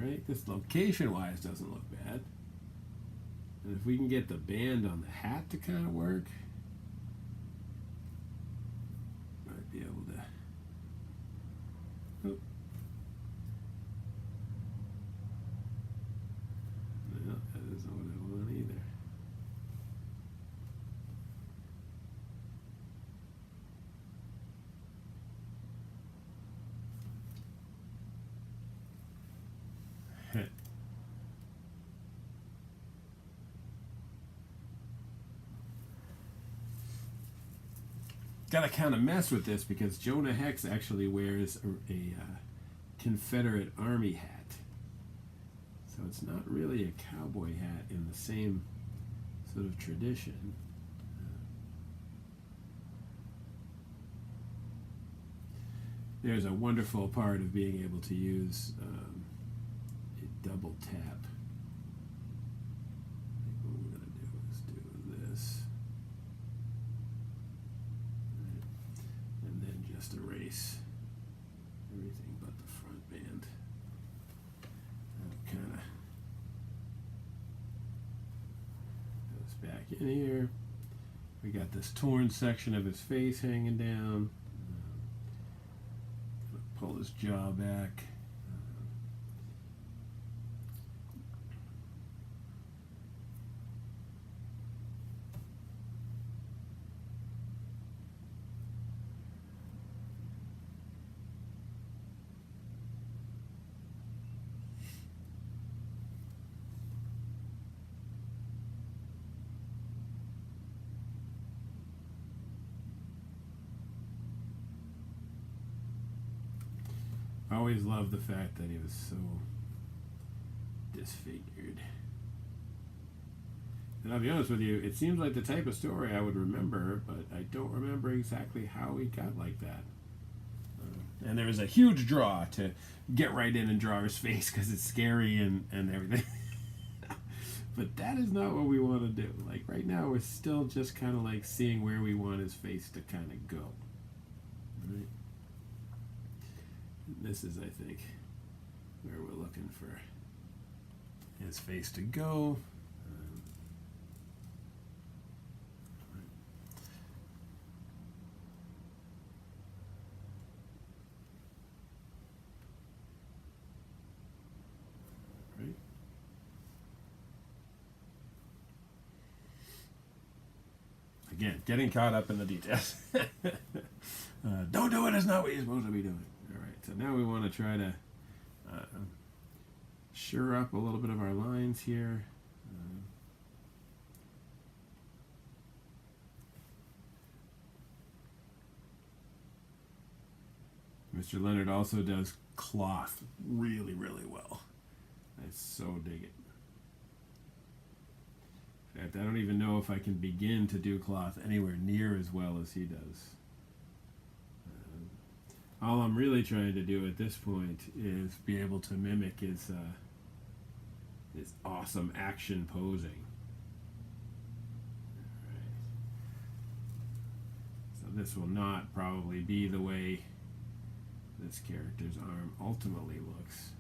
right? This location-wise doesn't look bad. And if we can get the band on the hat to kind of work, might be able to. Oh. No, that isn't what I want either. Gotta kind of mess with this because Jonah Hex actually wears a Confederate Army hat. So it's not really a cowboy hat in the same sort of tradition. There's a wonderful part of being able to use a double tap. What we're going to do is do this. And then just erase everything but the front band. That kind of goes back in here. We got this torn section of his face hanging down. Pull his jaw back. I always loved the fact that he was so disfigured. And I'll be honest with you, it seems like the type of story I would remember, but I don't remember exactly how he got like that. And there was a huge draw to get right in and draw his face because it's scary and everything. But that is not what we want to do. Like right now, we're still just kind of like seeing where we want his face to kind of go. Right? This is, I think, where we're looking for his face to go. Right. Again, getting caught up in the details. Don't do it, it's not what you're supposed to be doing. So now we want to try to sure up a little bit of our lines here. Mr. Leonard also does cloth really, really well. I so dig it. In fact, I don't even know if I can begin to do cloth anywhere near as well as he does. All I'm really trying to do at this point is be able to mimic his awesome action posing. Right. So this will not probably be the way this character's arm ultimately looks.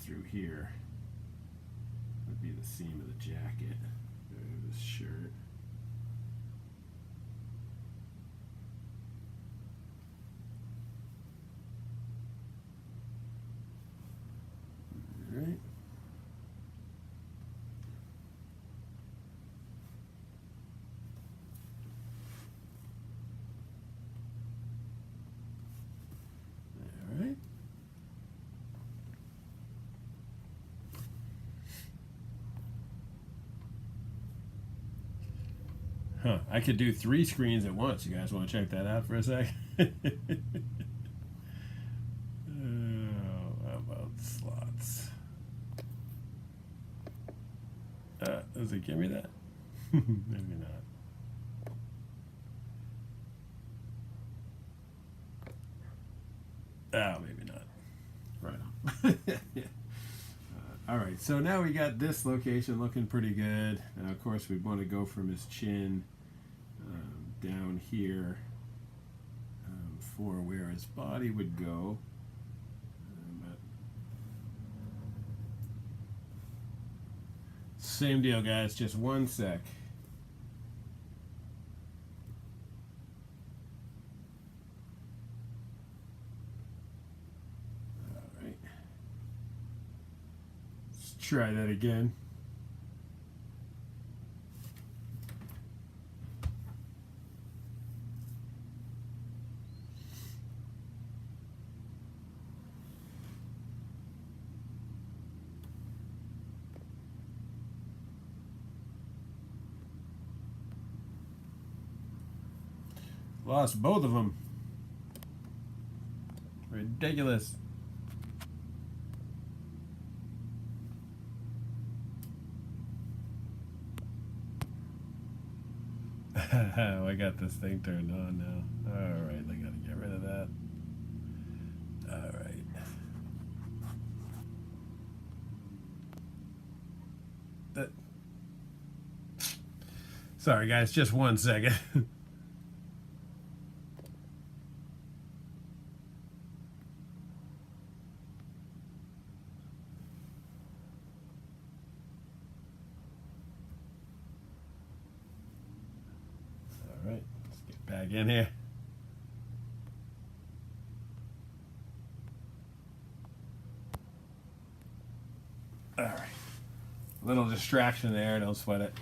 Through here would be the seam of the jacket or this shirt. All right. All right. Huh, I could do 3 screens at once. You guys want to check that out for a sec? Oh, how about slots? Does it give me that? Maybe not. Oh, maybe not. Right on. All right, so now we got this location looking pretty good. Now, of course, we want to go from his chin down here for where his body would go. Same deal, guys. Just one sec. All right. Let's try that again. Lost both of them. Ridiculous. I got this thing turned on now. Alright, I gotta get rid of that. Alright. Sorry guys, just one second. Alright, let's get back in here. Alright. Little distraction there, don't sweat it.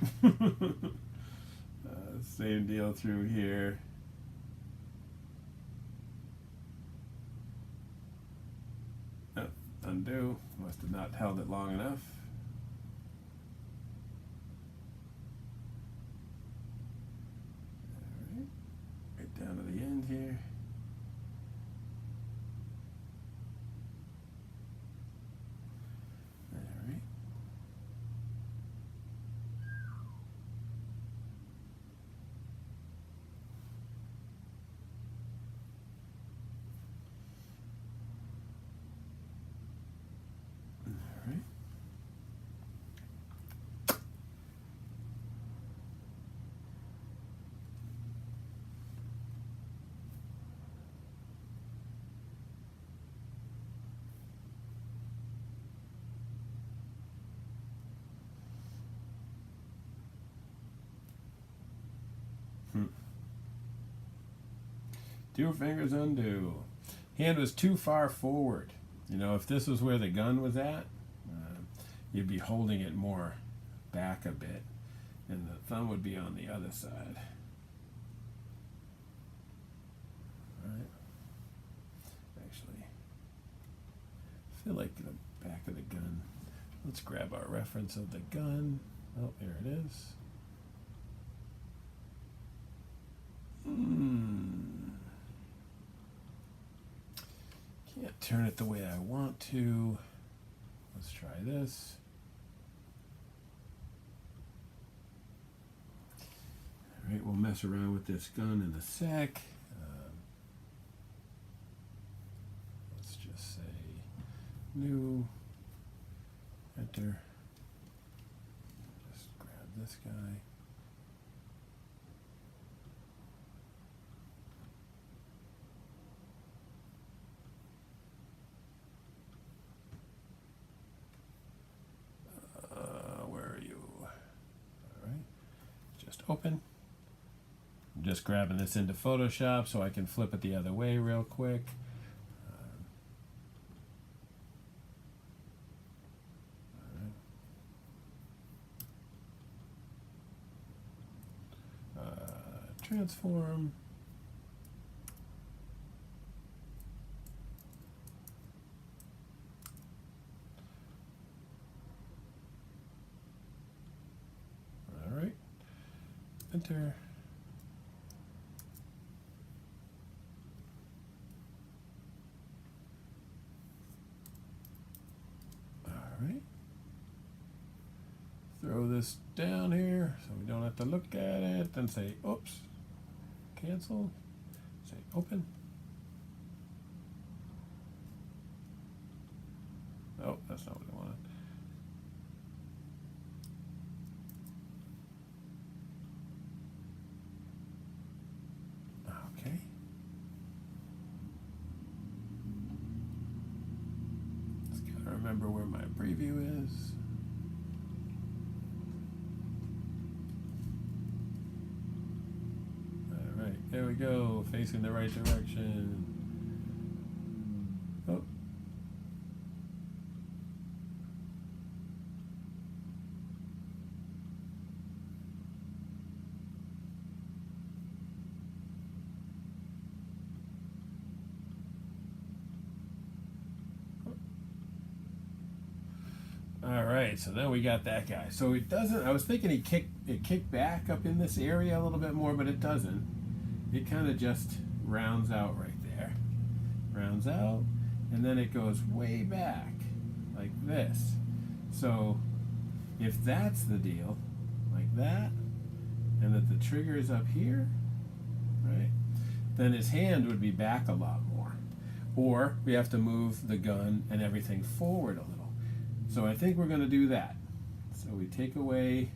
Same deal through here. Oh, undo. Must have not held it long enough. Alright. Right down to the end here. Alright. Two fingers undo. Hand was too far forward. You know, if this was where the gun was at, you'd be holding it more back a bit, and the thumb would be on the other side. All right. Actually, I feel like the back of the gun. Let's grab our reference of the gun. Oh, there it is. Can't turn it the way I want to. Let's try this. All right, we'll mess around with this gun in a sec. Let's just say new, enter. Just grab this guy. Open. I'm just grabbing this into Photoshop so I can flip it the other way real quick. Transform. All right. Enter. All right. Throw this down here so we don't have to look at it. Then say, oops, cancel. Say, open. Oh, that's not what I wanted. is. All right, there we go, facing the right direction. Oh. All right, so now we got that guy. So it doesn't. I was thinking it kicked back up in this area a little bit more, but it doesn't. It kind of just rounds out right there. Rounds out, and then it goes way back like this. So if that's the deal, like that, and that the trigger is up here, right, then his hand would be back a lot more. Or we have to move the gun and everything forward a little. So I think we're going to do that. So we take away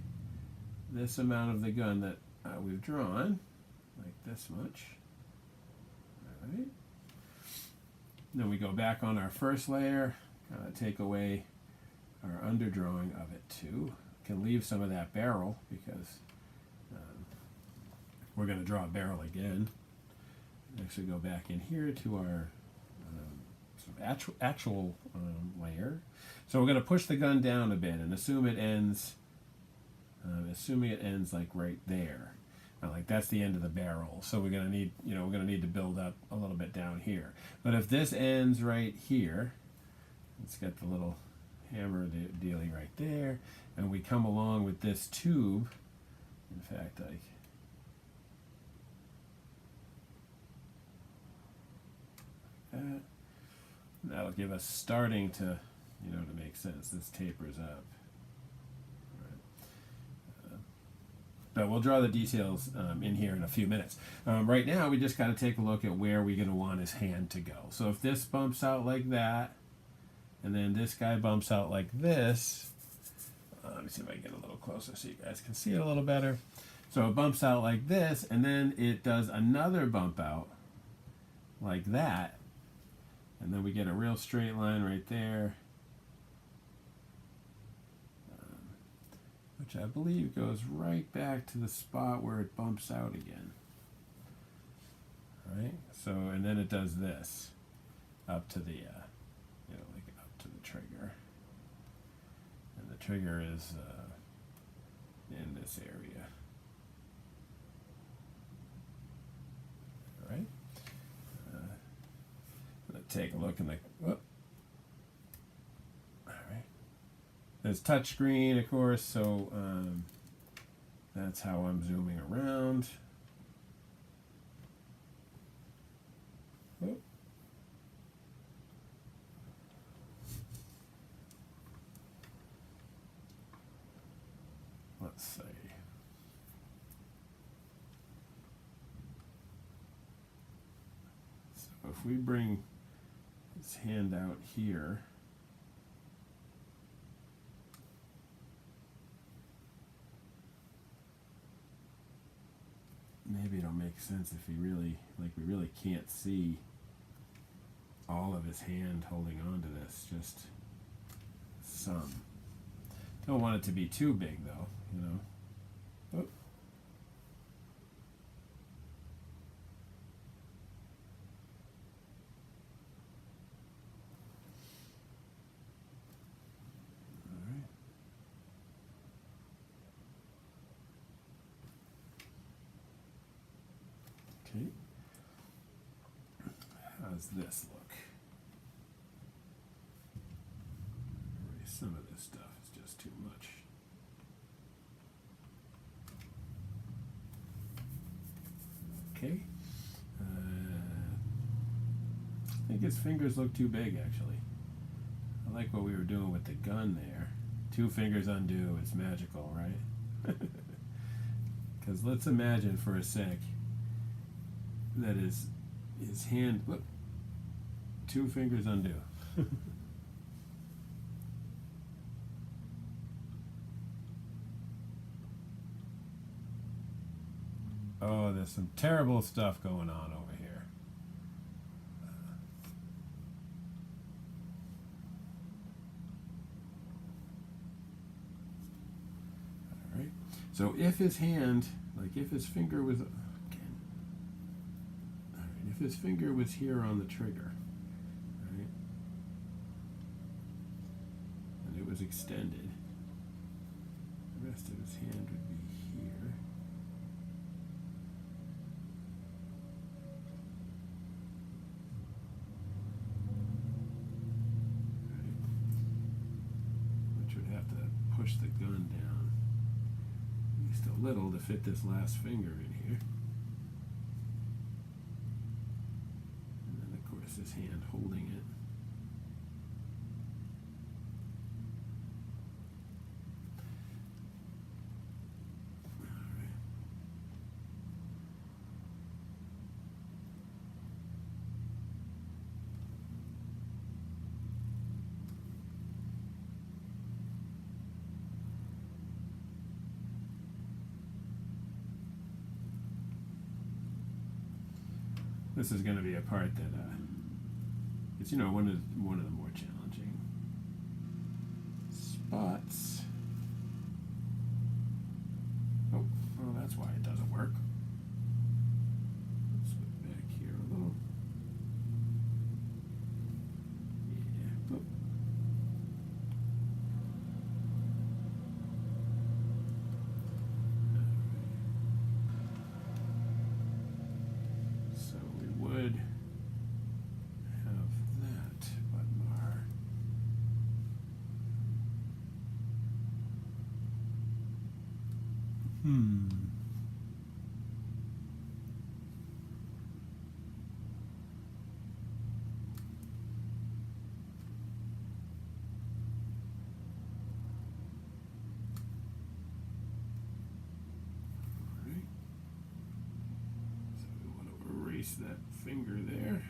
this amount of the gun that we've drawn, like this much. All right. Then we go back on our first layer, take away our underdrawing of it too. Can leave some of that barrel because we're going to draw a barrel again. Actually go back in here to our actual layer. So we're going to push the gun down a bit and assume it ends, assuming it ends like right there. Like that's the end of the barrel. So we're going to need, we're going to need to build up a little bit down here. But if this ends right here, let's get the little hammer dealy right there, and we come along with this tube. In fact, that'll give us starting to, to make sense. This tapers up. But we'll draw the details in here in a few minutes. Right now, we just got to take a look at where we're going to want his hand to go. So if this bumps out like that, and then this guy bumps out like this, let me see if I can get a little closer so you guys can see it a little better. So it bumps out like this, and then it does another bump out like that. And then we get a real straight line right there, which I believe goes right back to the spot where it bumps out again. All right, so, and then it does this up to the, like up to the trigger. And the trigger is in this area. All right. Take a look in the, whoop. All right. There's touchscreen, of course, so that's how I'm zooming around. Whoop. Let's see. So if we bring his hand out here, maybe it'll make sense if we really can't see all of his hand holding on to this, just some. Don't want it to be too big though, Oop. Okay. How's this look? Some of this stuff is just too much. Okay. I think his fingers look too big, actually. I like what we were doing with the gun there. 2 fingers undo, it's magical, right? Because let's imagine for a sec that his hand, look, 2 fingers undo. Oh, there's some terrible stuff going on over here. So if his hand, like if his finger was, again, all right, if his finger was here on the trigger, right, and it was extended, the rest of his hand would be here. Right. Which would have to push the gun down just a little to fit this last finger in here. And then of course his hand holding it. This is going to be a part that it's, you know, one of the more challenging spots. Oh, well, that's why it doesn't work. Let's go back here a little. Yeah. Oh. So we would have that, but our Alright. So we want to erase that finger there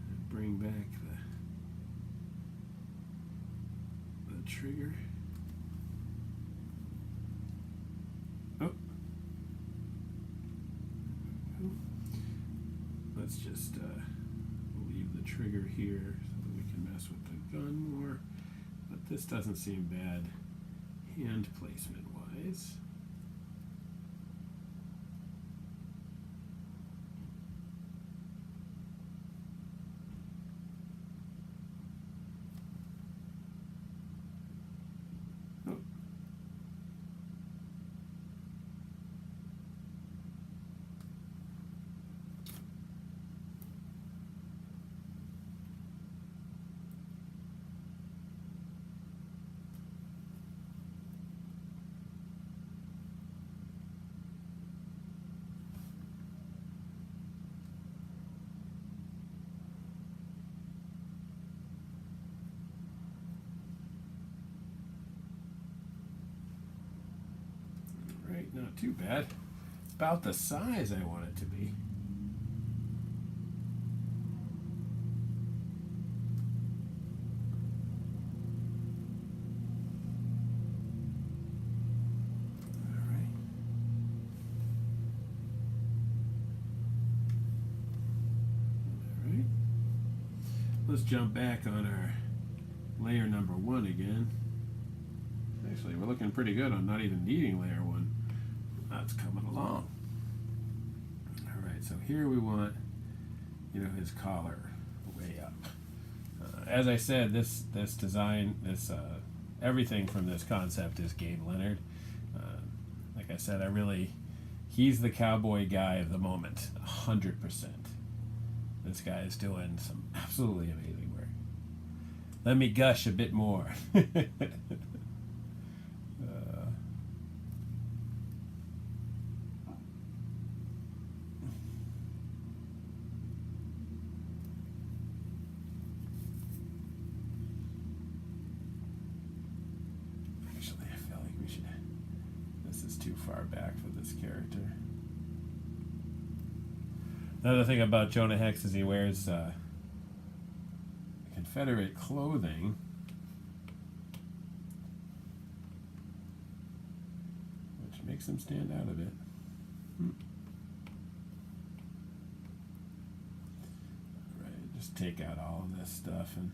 and bring back the trigger. Oh. Let's just leave the trigger here so that we can mess with the gun more. But this doesn't seem bad hand placement wise. Oh. Right, not too bad. About the size I want it to be. Alright. Alright. Let's jump back on our layer number 1 again. Actually, we're looking pretty good on not even needing layer 1. That's coming along. Alright, so here we want, you know, his collar way up. As I said, this design, everything from this concept is Gabe Leonard. Like I said, he's the cowboy guy of the moment, 100%. This guy is doing some absolutely amazing work. Let me gush a bit more. Actually, I feel like we should. This is too far back for this character. Another thing about Jonah Hex is he wears Confederate clothing, which makes him stand out a bit. Alright, just take out all of this stuff and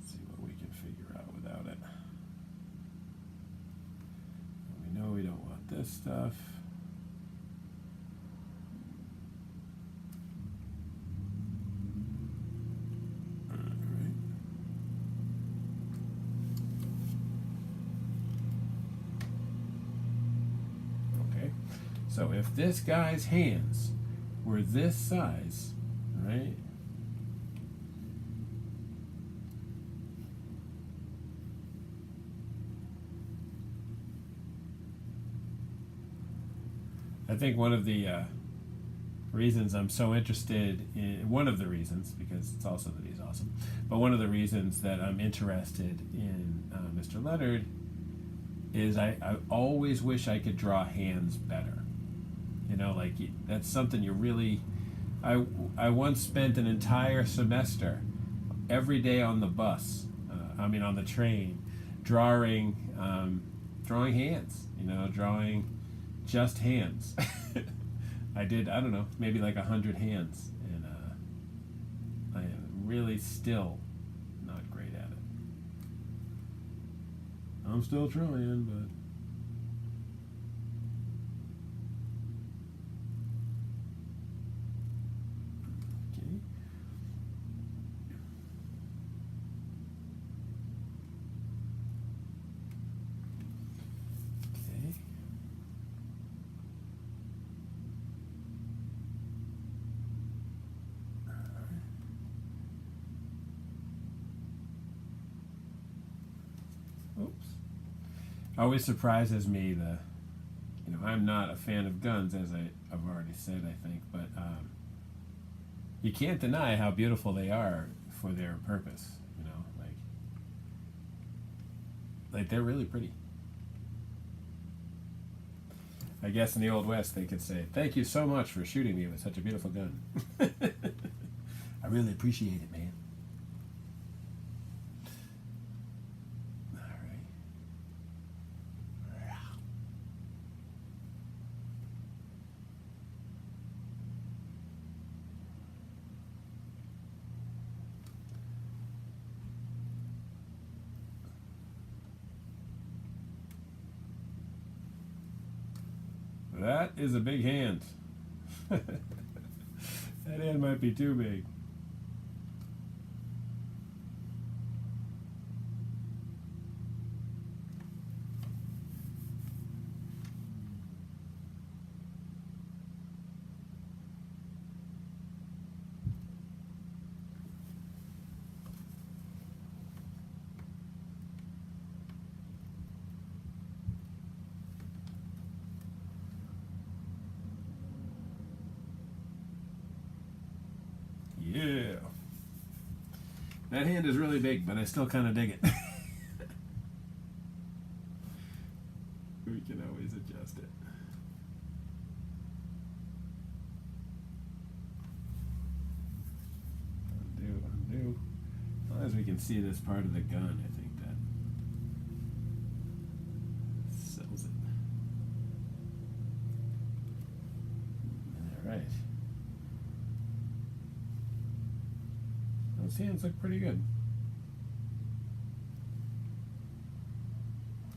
see what we can figure out without it. this stuff. So if this guy's hands were this size, right? I think one of the reasons I'm so interested in, one of the reasons, because it's also that he's awesome, but one of the reasons that I'm interested in Mr. Leonard is I always wish I could draw hands better. You know, like that's something you really. I once spent an entire semester, every day on the bus, on the train, drawing hands. You know, drawing just hands. I did, I don't know, maybe like 100 hands, and I am really still not great at it. I'm still trying, but. Always surprises me I'm not a fan of guns, as I've already said, I think, but you can't deny how beautiful they are for their purpose. You know, like they're really pretty. I guess in the Old West they could say, "Thank you so much for shooting me with such a beautiful gun." I really appreciate it, man. That is a big hand. That hand might be too big. Yeah. That hand is really big, but I still kind of dig it. We can always adjust it. Undo. As long as we can see this part of the gun, I think that sells it. All right. Those hands look pretty good.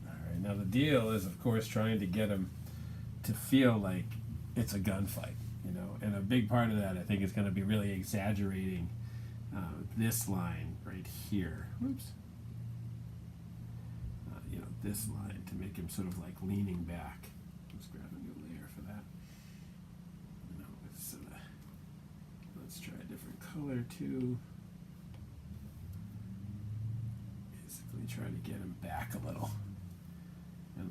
Alright, now the deal is, of course, trying to get him to feel like it's a gunfight, you know, and a big part of that, I think, is going to be really exaggerating this line right here. Whoops. This line to make him sort of like leaning back. Let's grab a new layer for that. Let's try a different color too. Try to get him back a little, and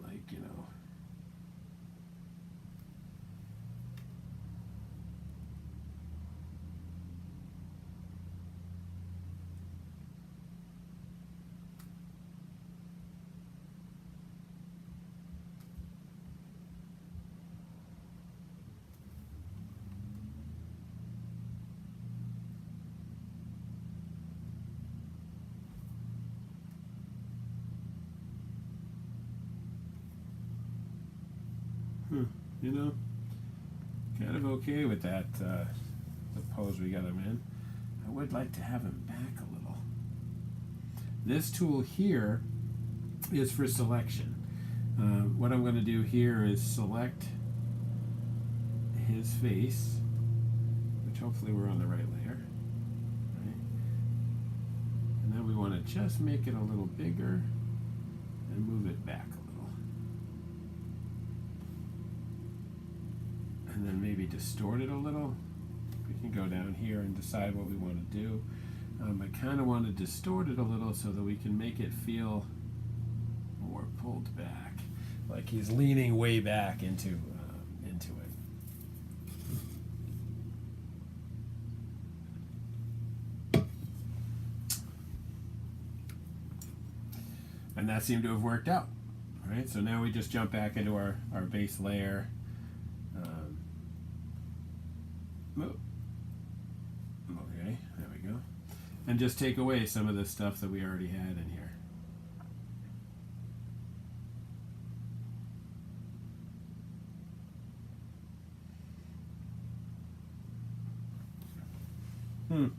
kind of okay with that, the pose we got him in. I would like to have him back a little. This tool here is for selection. What I'm going to do here is select his face, which hopefully we're on the right layer. Right? And then we want to just make it a little bigger and move it back a little. And then maybe distort it a little. We can go down here and decide what we want to do. I kind of want to distort it a little so that we can make it feel more pulled back, like he's leaning way back into it. And that seemed to have worked out. All right, so now we just jump back into our base layer. Okay, there we go. And just take away some of the stuff that we already had in here. I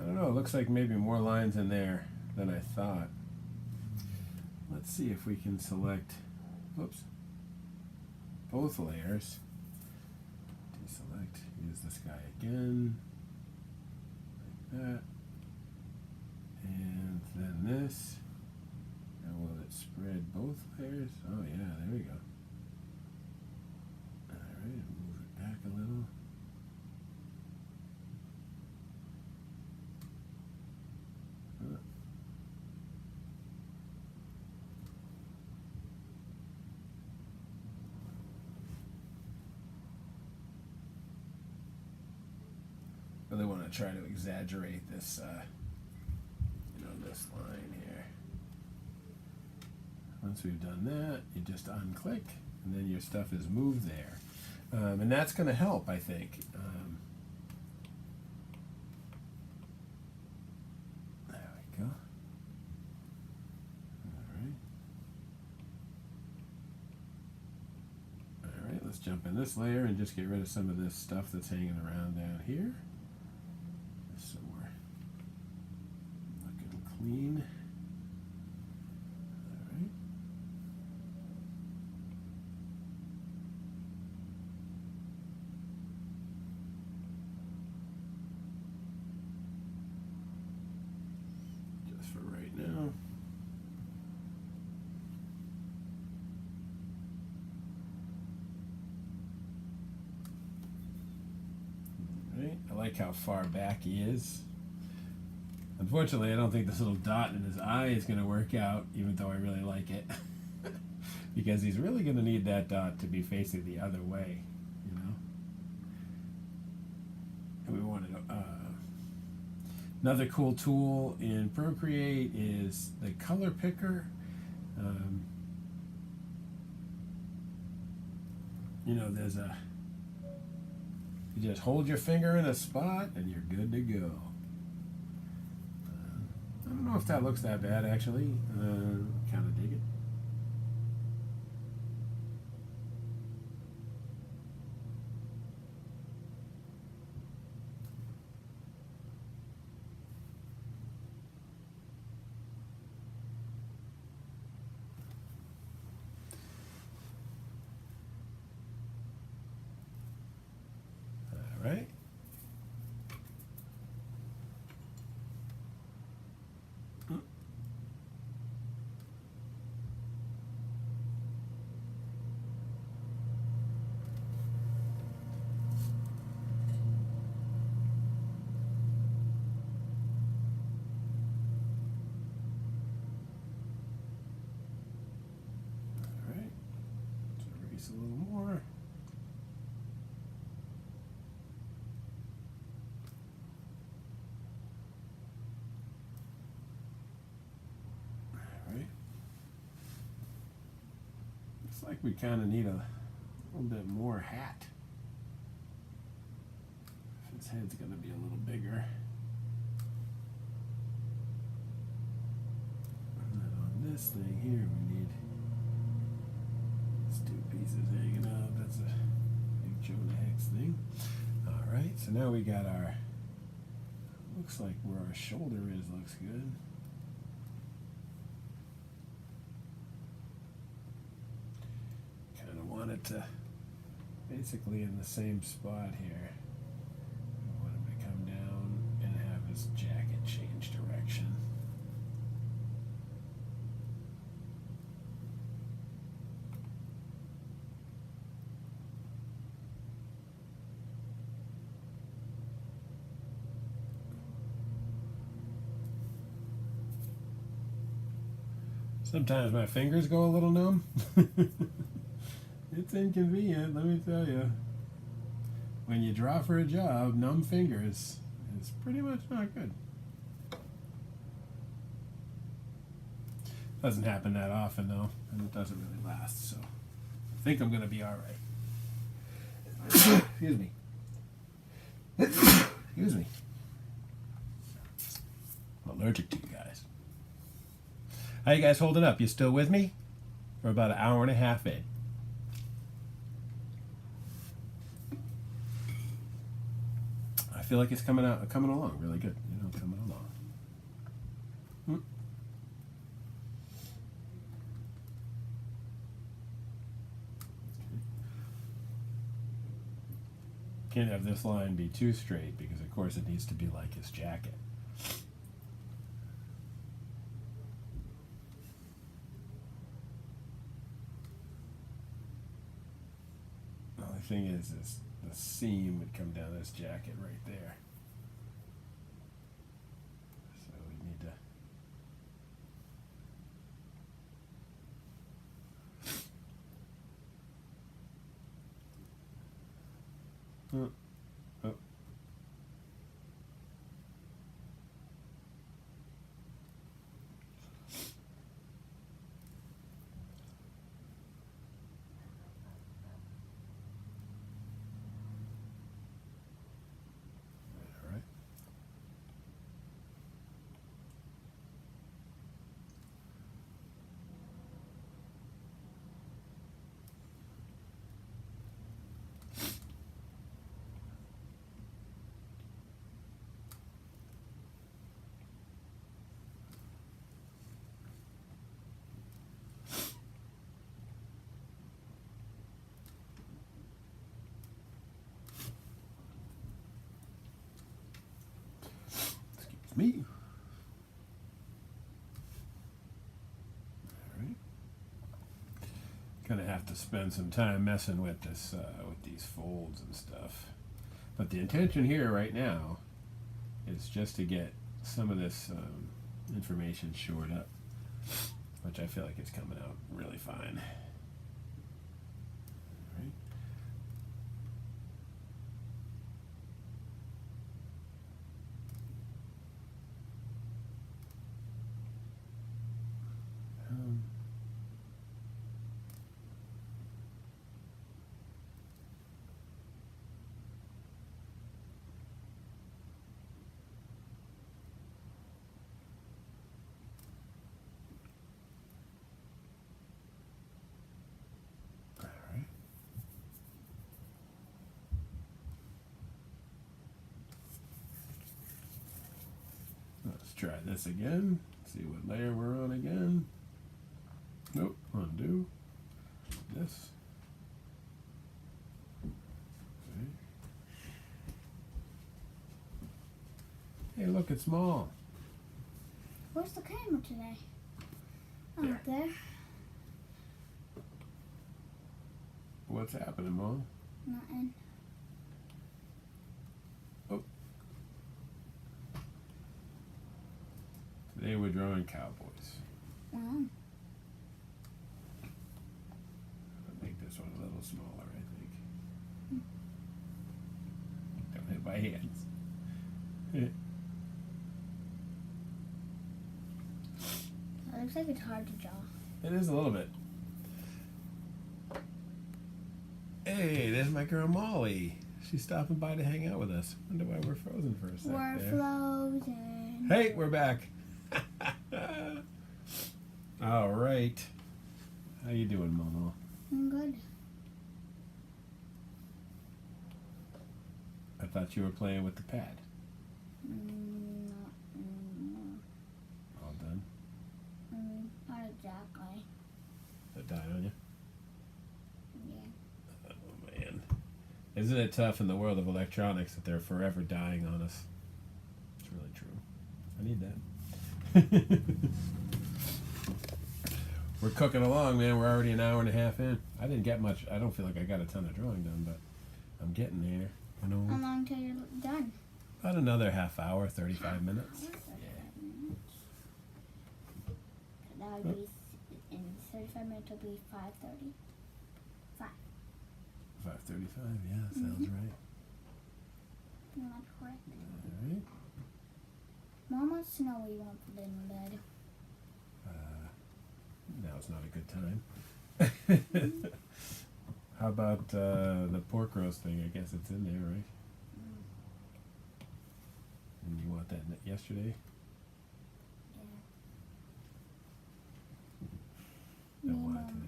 don't know, it looks like maybe more lines in there than I thought. Let's see if we can select, oops, both layers. Deselect, use this guy again, like that. And then this. Now will it spread both layers? Oh yeah, there we go. Alright, move it back a little. Really want to try to exaggerate this, this line here. Once we've done that, you just unclick, and then your stuff is moved there, and that's going to help, I think. There we go. All right, let's jump in this layer and just get rid of some of this stuff that's hanging around down here. So we're looking clean. All right. Just for right now. I like how far back he is. Unfortunately, I don't think this little dot in his eye is going to work out, even though I really like it. Because he's really going to need that dot to be facing the other way, you know? And we want to another cool tool in Procreate is the color picker. There's a you just hold your finger in a spot and you're good to go. I don't know if that looks that bad, actually. Kind of dig it. All right. A little more. All right. Looks like we kind of need a little bit more hat. If his head's going to be a little bigger. And then on this thing here, we need pieces hanging out. That's a big Jonah Hex thing. Alright, so now we got our, looks like where our shoulder is looks good. it basically in the same spot here. I want him to come down and have his jacket change direction. Sometimes my fingers go a little numb. It's inconvenient, let me tell you. When you draw for a job, numb fingers is pretty much not good. Doesn't happen that often though, and it doesn't really last, so I think I'm gonna be alright. Excuse me. Excuse me. I'm allergic to you guys. How you guys holding up? You still with me? We're about an hour and a half in. I feel like it's coming along really good. You know, coming along. Can't have this line be too straight because of course it needs to be like his jacket. The only thing is the seam would come down this jacket right there. So we need to oh. Me. All right. Gonna have to spend some time messing with this, with these folds and stuff. But the intention here right now is just to get some of this information shored up, which I feel like is coming out really fine. All right. Let's try this again. See what layer we're on again. Nope, undo. This. Okay. Hey, look, it's small. Where's the camera today? Oh, up there. What's happening, Mom? Nothing. Oh. Today we're drawing cowboys. Wow. I'll make this one a little smaller, I think. Don't hit my hands. It looks like it's hard to draw. It is a little bit. Hey, there's my girl Molly. She's stopping by to hang out with us. Wonder why we're frozen for a second. We're frozen. Hey, we're back. All right. How you doing, Momo? I'm good. I thought you were playing with the pad. Not anymore. All done? Not exactly. That died on you? Yeah. Isn't it tough in the world of electronics that they're forever dying on us? It's really true. I need that. We're cooking along, man. We're already an hour and a half in. I didn't get much. I don't feel like I got a ton of drawing done, but I'm getting there. You know. How long till you're done? About another half hour, 35 minutes. That would be in 35 minutes. Will be 5:30. 5:35. Yeah, sounds right. Am I correct? All right. Mom wants to know what you want for dinner, Dad. Now's not a good time. How about the pork roast thing? I guess it's in there, right? And you want that yesterday? Yeah. Don't Me and want it Mom, today.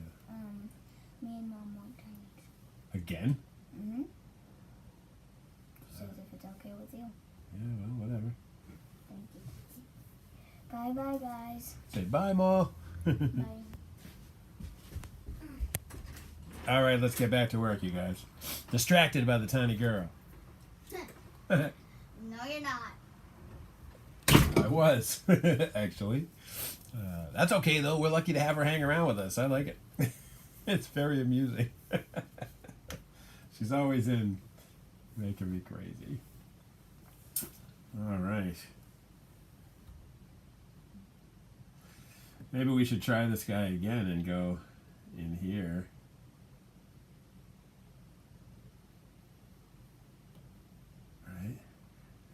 me and Mom want Chinese. Again? Mm-hmm. She says if it's okay with you. Yeah, well, whatever. Thank you. Bye-bye, guys. Say bye, Ma. Bye. All right, let's get back to work, you guys. Distracted by the tiny girl. No, you're not. I was, actually. That's okay, though. We're lucky to have her hang around with us. I like it. It's very amusing. She's always in making me crazy. All right. Maybe we should try this guy again and go in here. Right?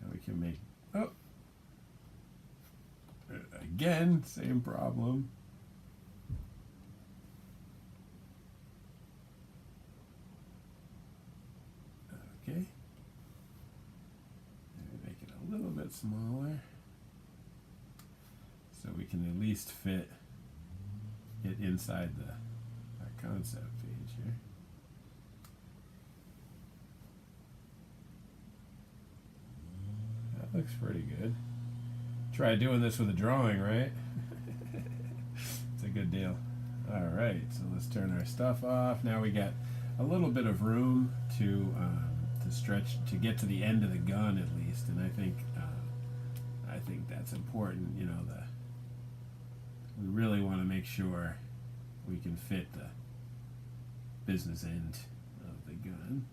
And we can make... Oh! Again, same problem. Okay. Maybe make it a little bit smaller so we can at least fit it inside our concept page here. That looks pretty good. Try doing this with a drawing, right? It's a good deal. All right, so let's turn our stuff off. Now we got a little bit of room to stretch to get to the end of the gun at least, and I think that's important. You know, we really want to make sure we can fit the business end of the gun.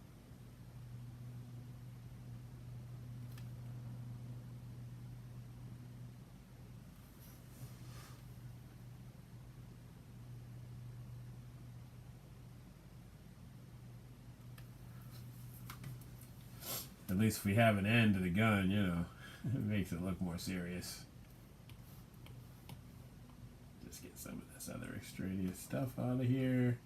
At least if we have an end to the gun, you know, it makes it look more serious. Just get some of this other extraneous stuff out of here.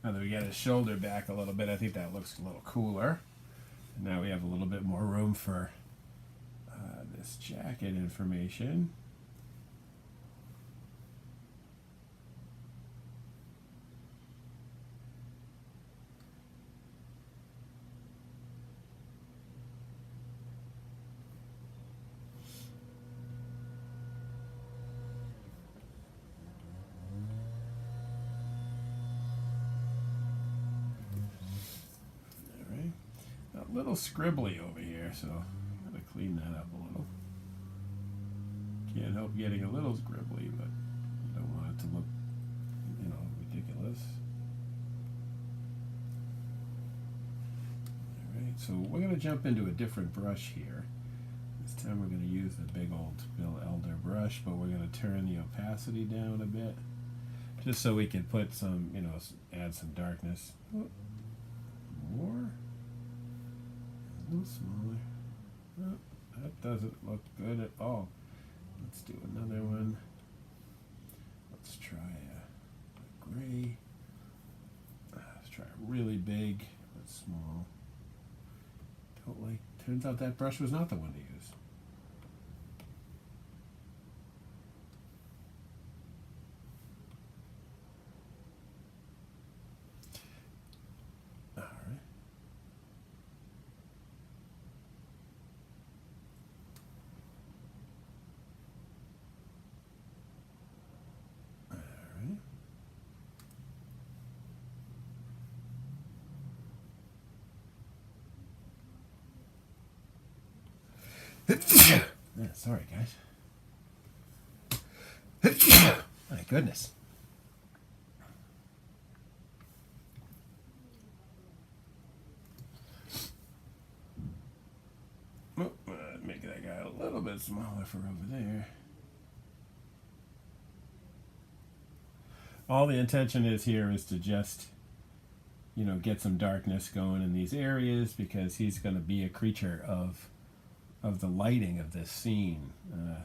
Now that we got his shoulder back a little bit, I think that looks a little cooler. And now we have a little bit more room for this jacket information. A little scribbly over here, so I'm going to clean that up a little. Can't help getting a little scribbly, but you don't want it to look, you know, ridiculous. Alright, so we're going to jump into a different brush here. This time we're going to use the big old Bill Elder brush, but we're going to turn the opacity down a bit. Just so we can put some, you know, add some darkness. More. A little smaller. Oh, That doesn't look good at all. Let's do another one. Let's try a gray. Let's try a really big but small. Don't like. Turns out that brush was not the one to use. All right. All right. Yeah, sorry, guys. My goodness. Oh, make that guy a little bit smaller for over there. All the intention is here is to just, get some darkness going in these areas because he's going to be a creature of the lighting of this scene.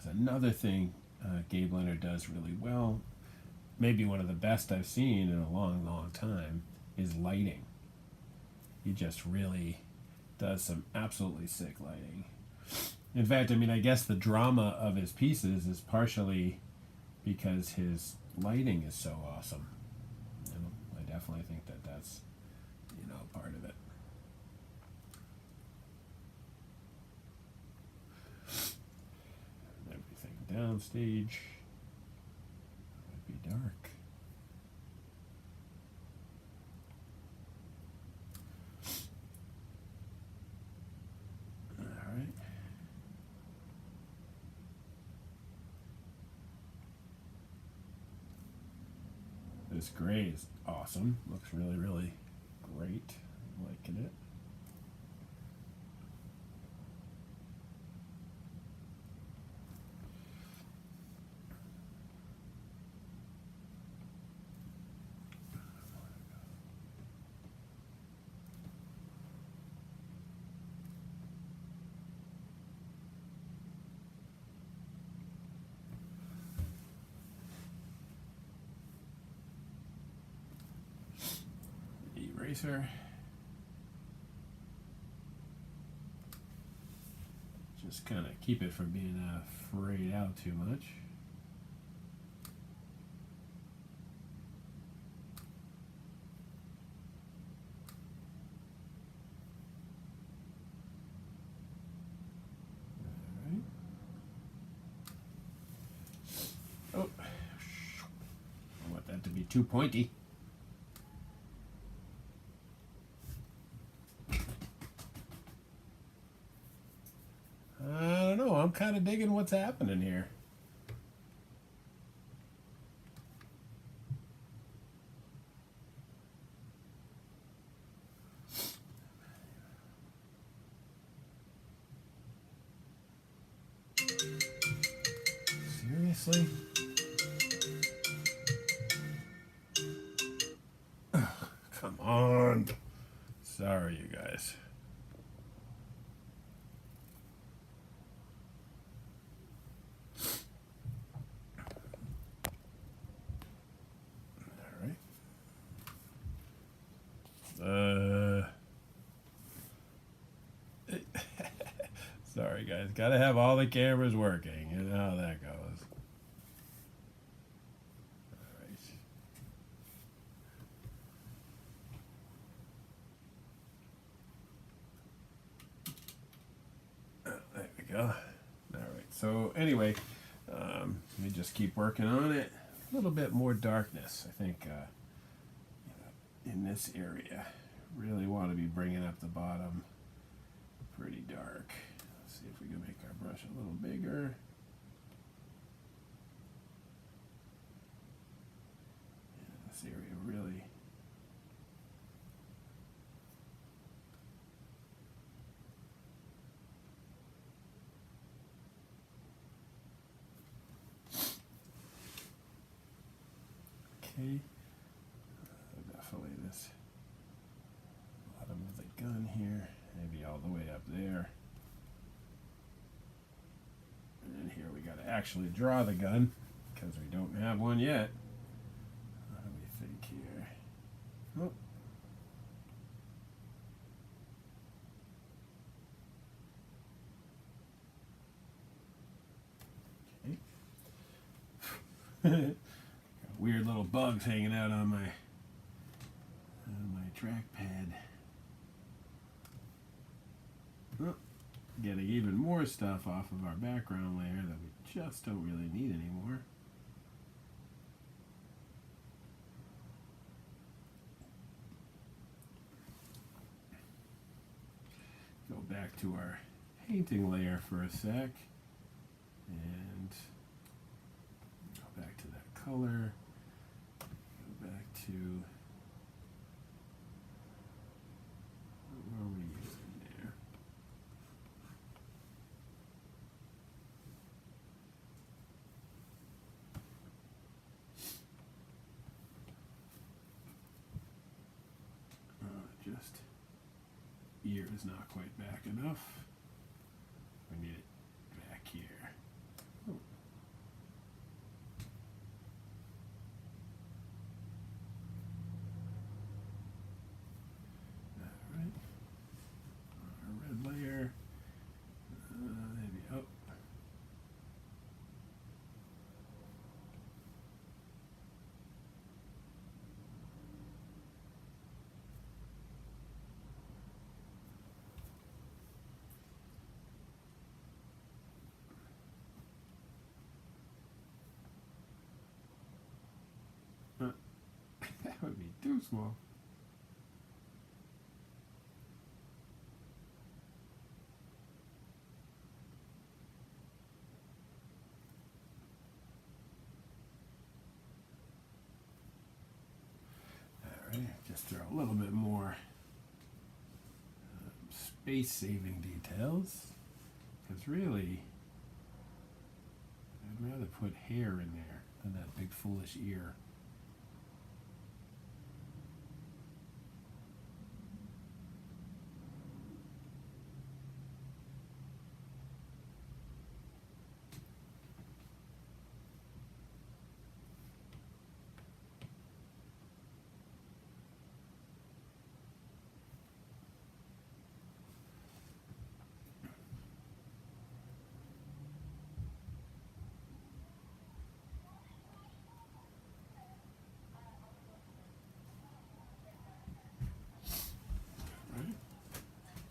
Another thing Gabe Leonard does really well, maybe one of the best I've seen in a long, long time, is lighting. He just really does some absolutely sick lighting. In fact, I guess the drama of his pieces is partially because his lighting is so awesome. I definitely think that that's, part of it. Downstage might be dark. All right. This gray is awesome. Looks really, really great. I'm liking it. Eraser. Just kind of keep it from being frayed out too much. All right. Oh, I want that to be too pointy. I don't know. I'm kind of digging what's happening here. Seriously? Come on. Sorry, you guys. Sorry, guys. Gotta have all the cameras working. You know how that goes. All right. There we go. All right. So anyway, let me just keep working on it. A little bit more darkness, I think, in this area. Really want to be bringing up the bottom pretty dark. Let's see if we can make our brush a little bigger. Yeah, this area really. Okay. Definitely this bottom of the gun here, maybe all the way up there. actually draw the gun because we don't have one yet. What do we think here? Oh. Okay. Weird little bugs hanging out on my trackpad. Oh, getting even more stuff off of our background layer that we just don't really need anymore. Go back to our painting layer for a sec and go back to that color. Go back to what are we using there? Just ear is not quite back enough. We need it back here. Oh. Alright. Our red layer. Maybe up. That would be too small. Alright, just throw a little bit more space-saving details. Because really, I'd rather put hair in there than that big foolish ear.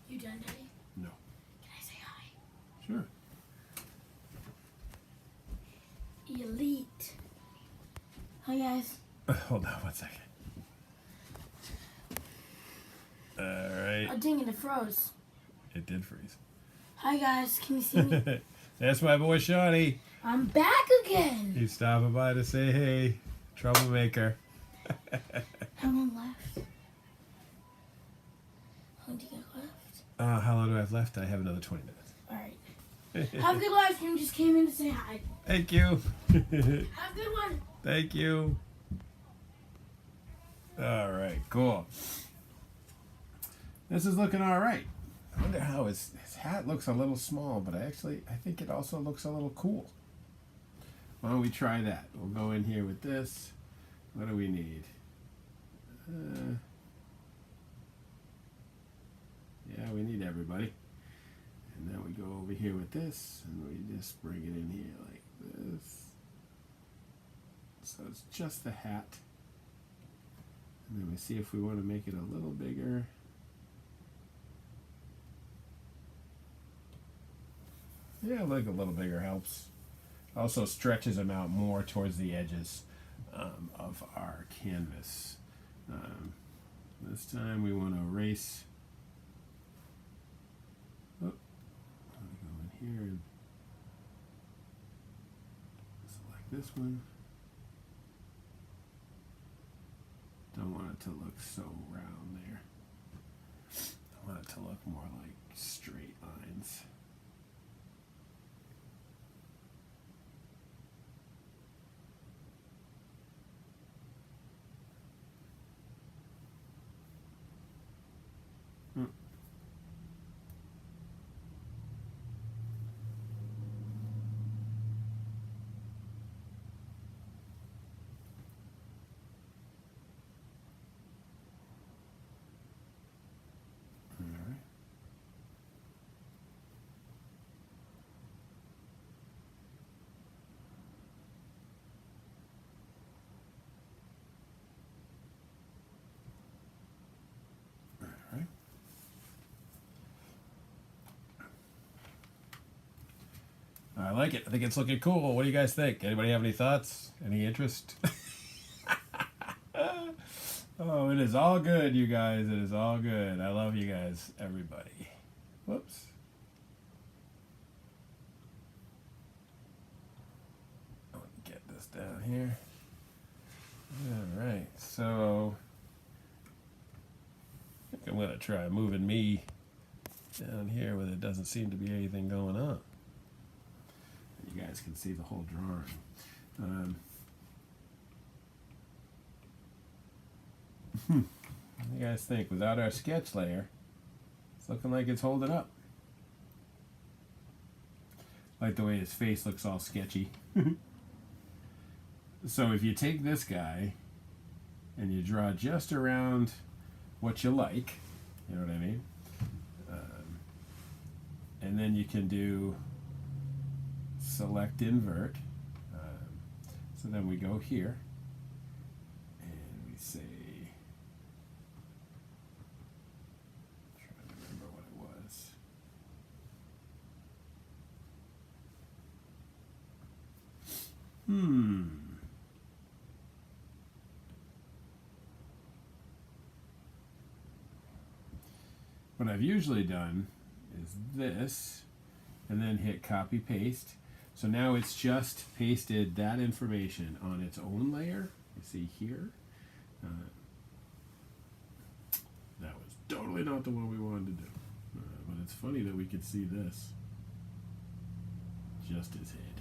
You done, Daddy? No. Can I say hi? Sure. Elite. Hi, guys. Hold on 1 second. Alright. Oh, dang it, it froze. It did freeze. Hi, guys. Can you see me? That's my boy Shawnee. I'm back again. He's stopping by to say hey. Troublemaker. How long left? How long do you got left? How long do I have left? I have another 20 minutes. Alright. Have a good live stream. Just came in to say hi. Thank you. Have a good one. Thank you. Alright, cool. This is looking alright. I wonder how his hat looks a little small, but I think it also looks a little cool. Why don't we try that? We'll go in here with this. What do we need? Yeah, we need everybody. And then we go over here with this, and we just bring it in here like this. So it's just the hat. And then we see if we want to make it a little bigger. Yeah, like a little bigger helps. Also stretches them out more towards the edges of our canvas. This time we want to erase. Oh, let me go in here and select this one. Don't want it to look so round there. I want it to look more like straight lines. I like it. I think it's looking cool. What do you guys think? Anybody have any thoughts? Any interest? Oh, it is all good, you guys. It is all good. I love you guys, everybody. Whoops. Let me get this down here. All right. So I think I'm going to try moving me down here where there doesn't seem to be anything going on. You guys can see the whole drawing. What do you guys think? Without our sketch layer, it's looking like it's holding up. Like the way his face looks all sketchy. So if you take this guy and you draw just around what you like, you know what I mean? And then you can do select invert. So then we go here and we say, trying to remember what it was. What I've usually done is this, and then hit copy paste. So now it's just pasted that information on its own layer. You see here. That was totally not the one we wanted to do. But it's funny that we could see this. Just his head.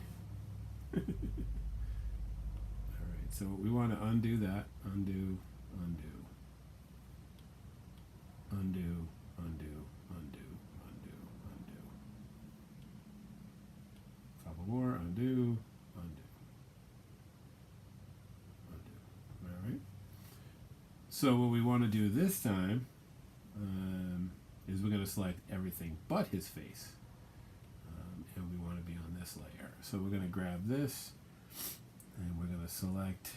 Alright, so we want to undo that. Undo, undo. Undo, undo, undo, undo, undo. Couple more, undo, undo. Undo. Alright. So what we want to do this time is we're going to select everything but his face. And we want to be on this layer. So we're going to grab this and we're going to select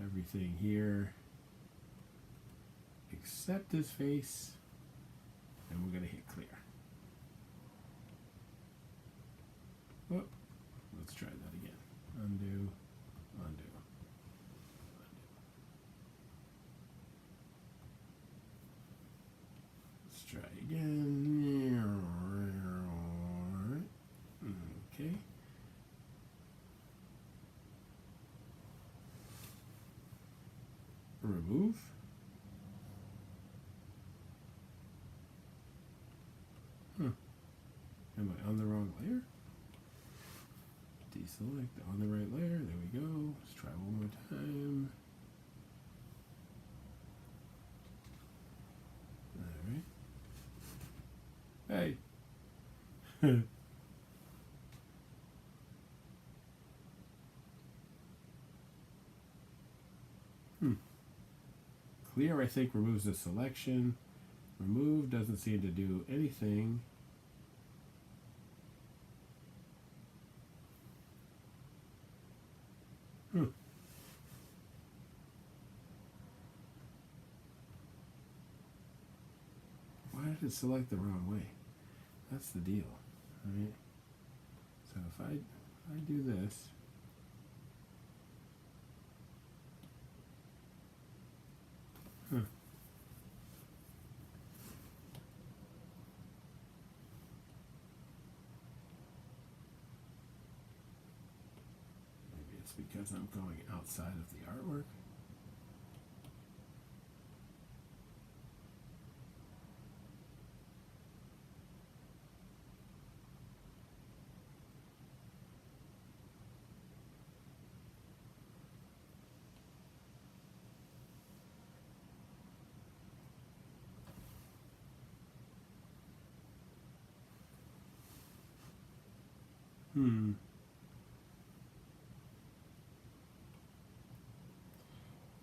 everything here except his face, and we're going to hit clear. Oh, let's try that again. Undo, undo, undo. Let's try again. Okay. Remove. Am I on the wrong layer? Deselect on the right layer. There we go. Let's try one more time. Alright. Hey. Clear, I think, removes the selection. Remove doesn't seem to do anything. Why did it select the wrong way? That's the deal, right? So if I do this, maybe it's because I'm going outside of the artwork.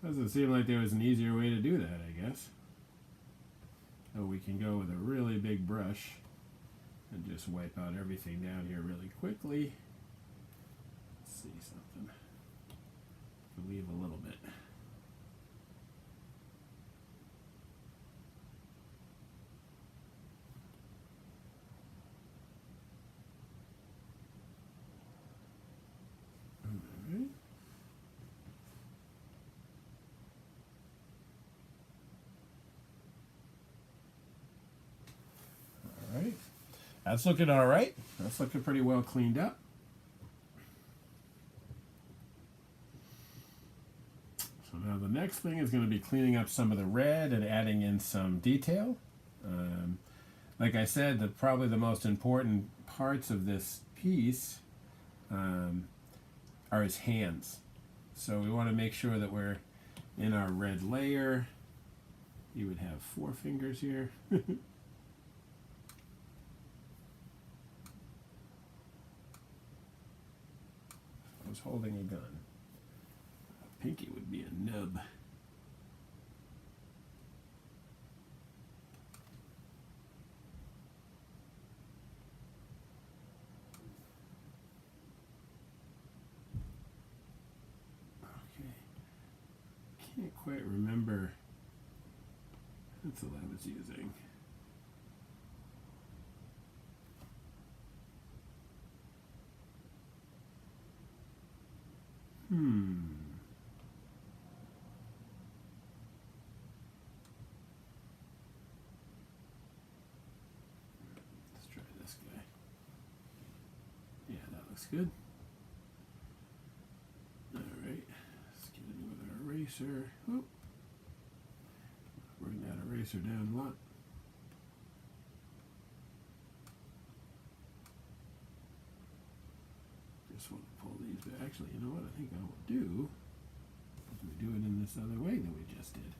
Doesn't seem like there was an easier way to do that, I guess. So we can go with a really big brush and just wipe out everything down here really quickly. Let's see something. Leave a little bit. That's looking all right. That's looking pretty well cleaned up. So now the next thing is going to be cleaning up some of the red and adding in some detail. Like I said, probably the most important parts of this piece are his hands. So we want to make sure that we're in our red layer. You would have 4 fingers here. I was holding a gun. A pinky would be a nub. Okay. Can't quite remember pencil I was using. Let's try this guy. Yeah, that looks good. All right, let's get in with our eraser. Whoop. Bring that eraser down a lot. Just want to pull these back. Actually, you know what I think I will do is we do it in this other way that we just did.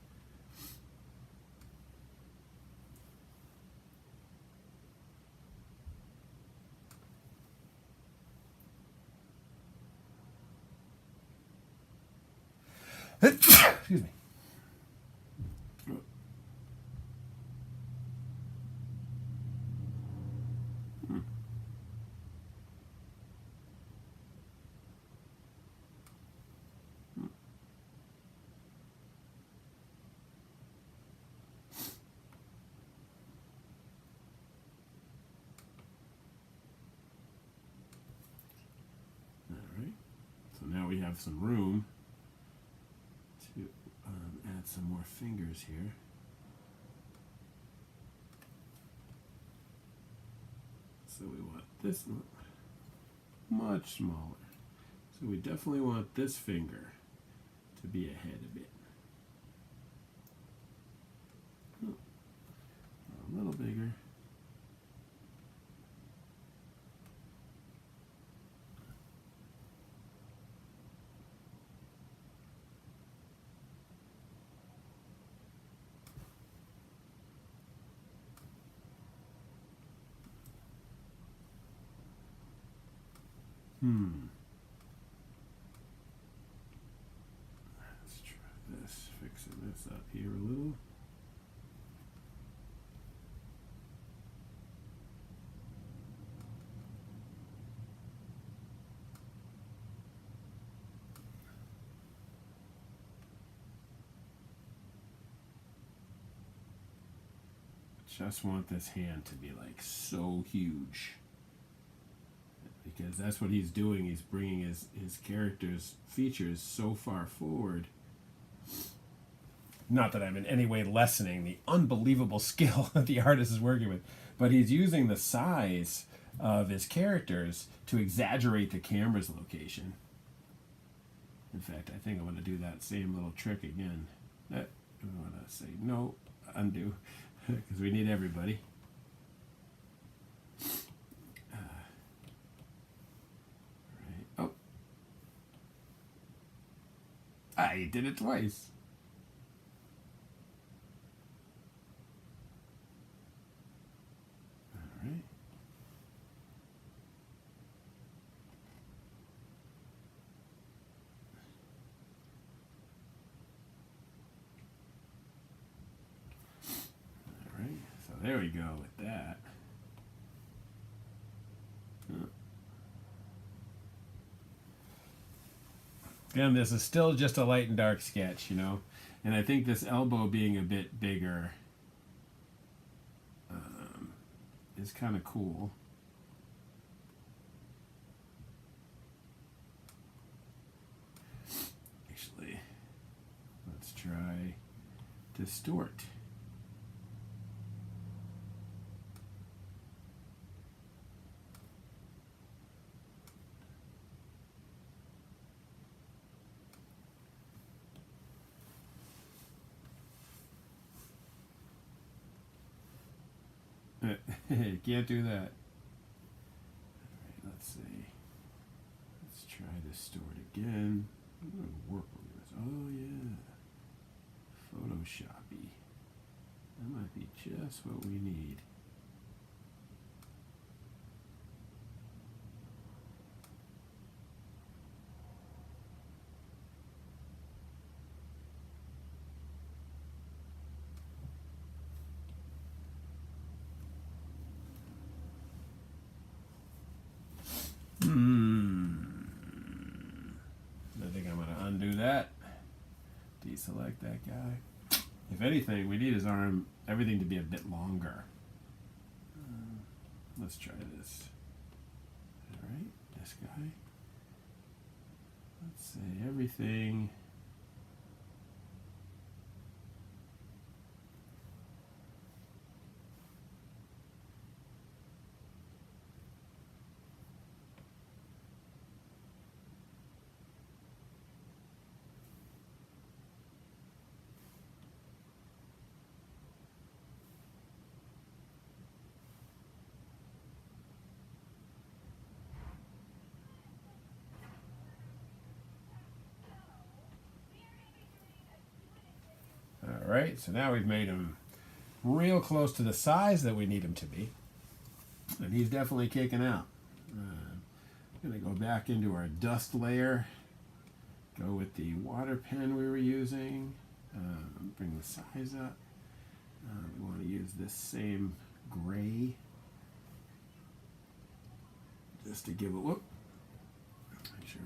Excuse me. So now we have some room to add some more fingers here. So we want this one much smaller. So we definitely want this finger to be ahead a bit. A little bigger. Let's try this, fixing this up here a little. Just want this hand to be like so huge. Because that's what he's doing. He's bringing his character's features so far forward. Not that I'm in any way lessening the unbelievable skill that the artist is working with, but he's using the size of his characters to exaggerate the camera's location. In fact, I think I'm going to do that same little trick again. I want to say no, undo, because we need everybody. I did it twice. All right. All right. So there we go with that. Again, this is still just a light and dark sketch, you know, and I think this elbow being a bit bigger is kind of cool. Actually, let's try distort. Can't do that. Alright, let's see. Let's try to store it again. What kind of work will this? Oh yeah. Photoshoppy. That might be just what we need. I think I'm going to undo that. Deselect that guy. If anything, we need his arm, everything to be a bit longer. Let's try this. Alright, this guy. Let's say everything. Alright, so now we've made him real close to the size that we need him to be. And he's definitely kicking out. I'm going to go back into our dust layer. Go with the water pen we were using. Bring the size up. We want to use this same gray. Just to give a look. Make sure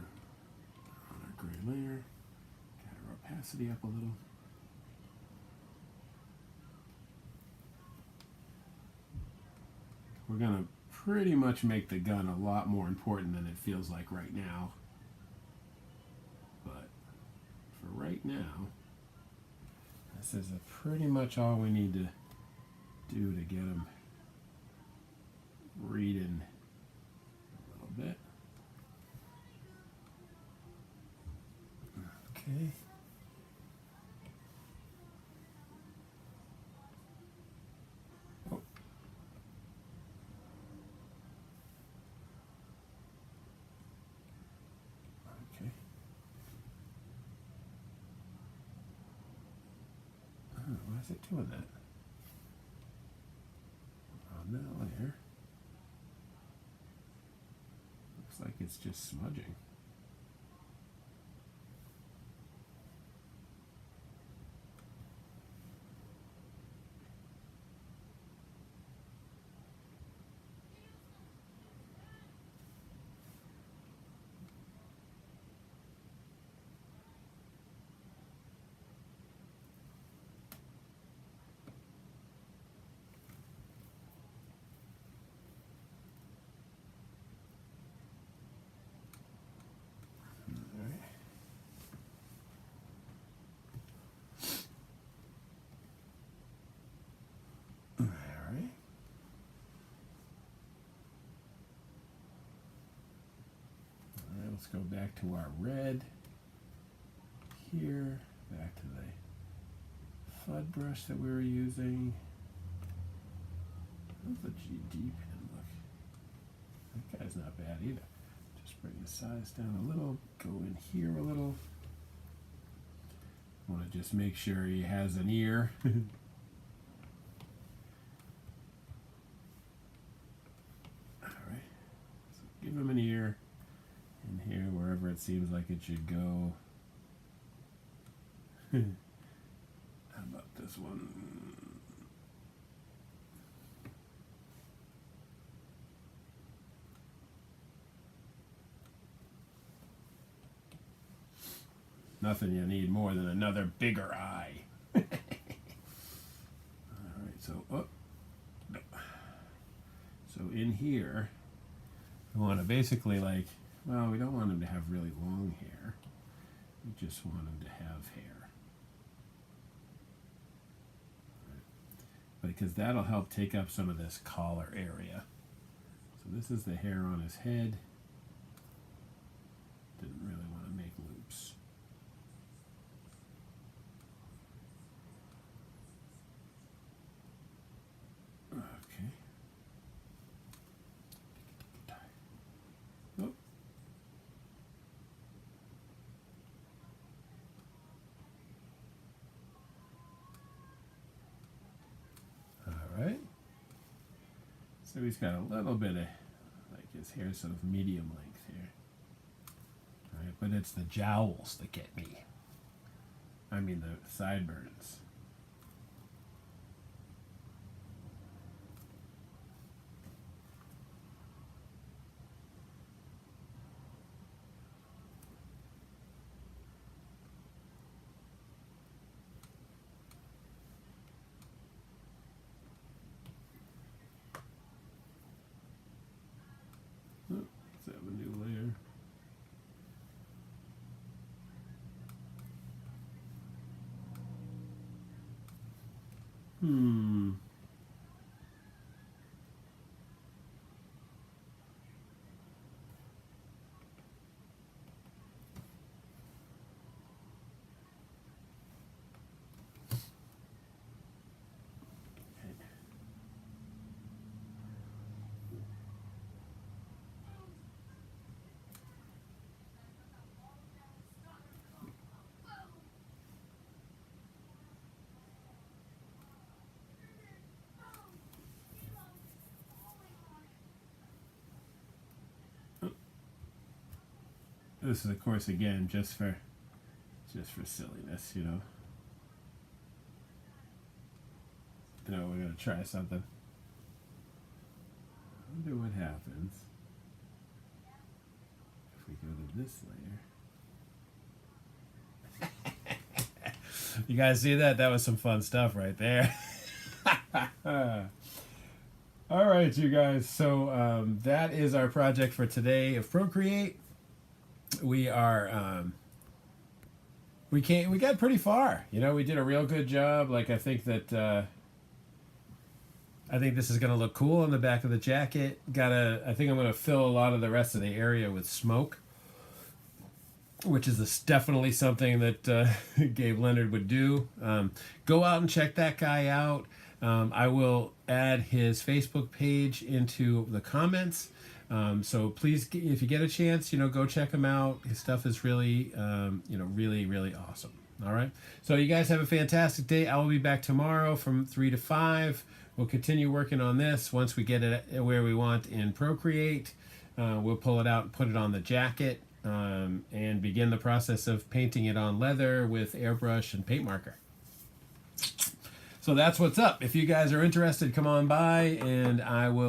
on our gray layer. Got our opacity up a little. We're going to pretty much make the gun a lot more important than it feels like right now. But for right now, this is pretty much all we need to do to get him reading a little bit. Okay. Why is it doing that? On that layer. Looks like it's just smudging. Let's go back to our red here, back to the FUD brush that we were using. How's the GD pen look? That guy's not bad either. Just bring the size down a little, go in here a little. Want to just make sure he has an ear. Alright, so give him an ear. In here, wherever it seems like it should go. How about this one? Nothing you need more than another bigger eye. Alright, so so in here, we want to basically like, well, we don't want him to have really long hair. We just want him to have hair. Because that'll help take up some of this collar area. So this is the hair on his head. Didn't really want to make loops. Okay. So he's got a little bit of, like his hair sort of medium length here. All right, but it's the jowls that get me. I mean the sideburns. Oh, let's have a new layer. This is, of course, again, just for silliness, you know. You know, we're gonna try something. I wonder what happens if we go to this layer. You guys see that? That was some fun stuff right there. All right, you guys. So that is our project for today of Procreate. We are we got pretty far. You know, we did a real good job. Like, I think that I think this is gonna look cool on the back of the jacket. I think I'm gonna fill a lot of the rest of the area with smoke, which is definitely something that Gabe Leonard would do. Go out and check that guy out. I will add his Facebook page into the comments. So please, if you get a chance, you know, go check him out. His stuff is really, you know, really, really awesome. All right. So you guys have a fantastic day. I will be back tomorrow from 3 to 5. We'll continue working on this. Once we get it where we want in Procreate, we'll pull it out and put it on the jacket, and begin the process of painting it on leather with airbrush and paint marker. So that's what's up. If you guys are interested, come on by and I will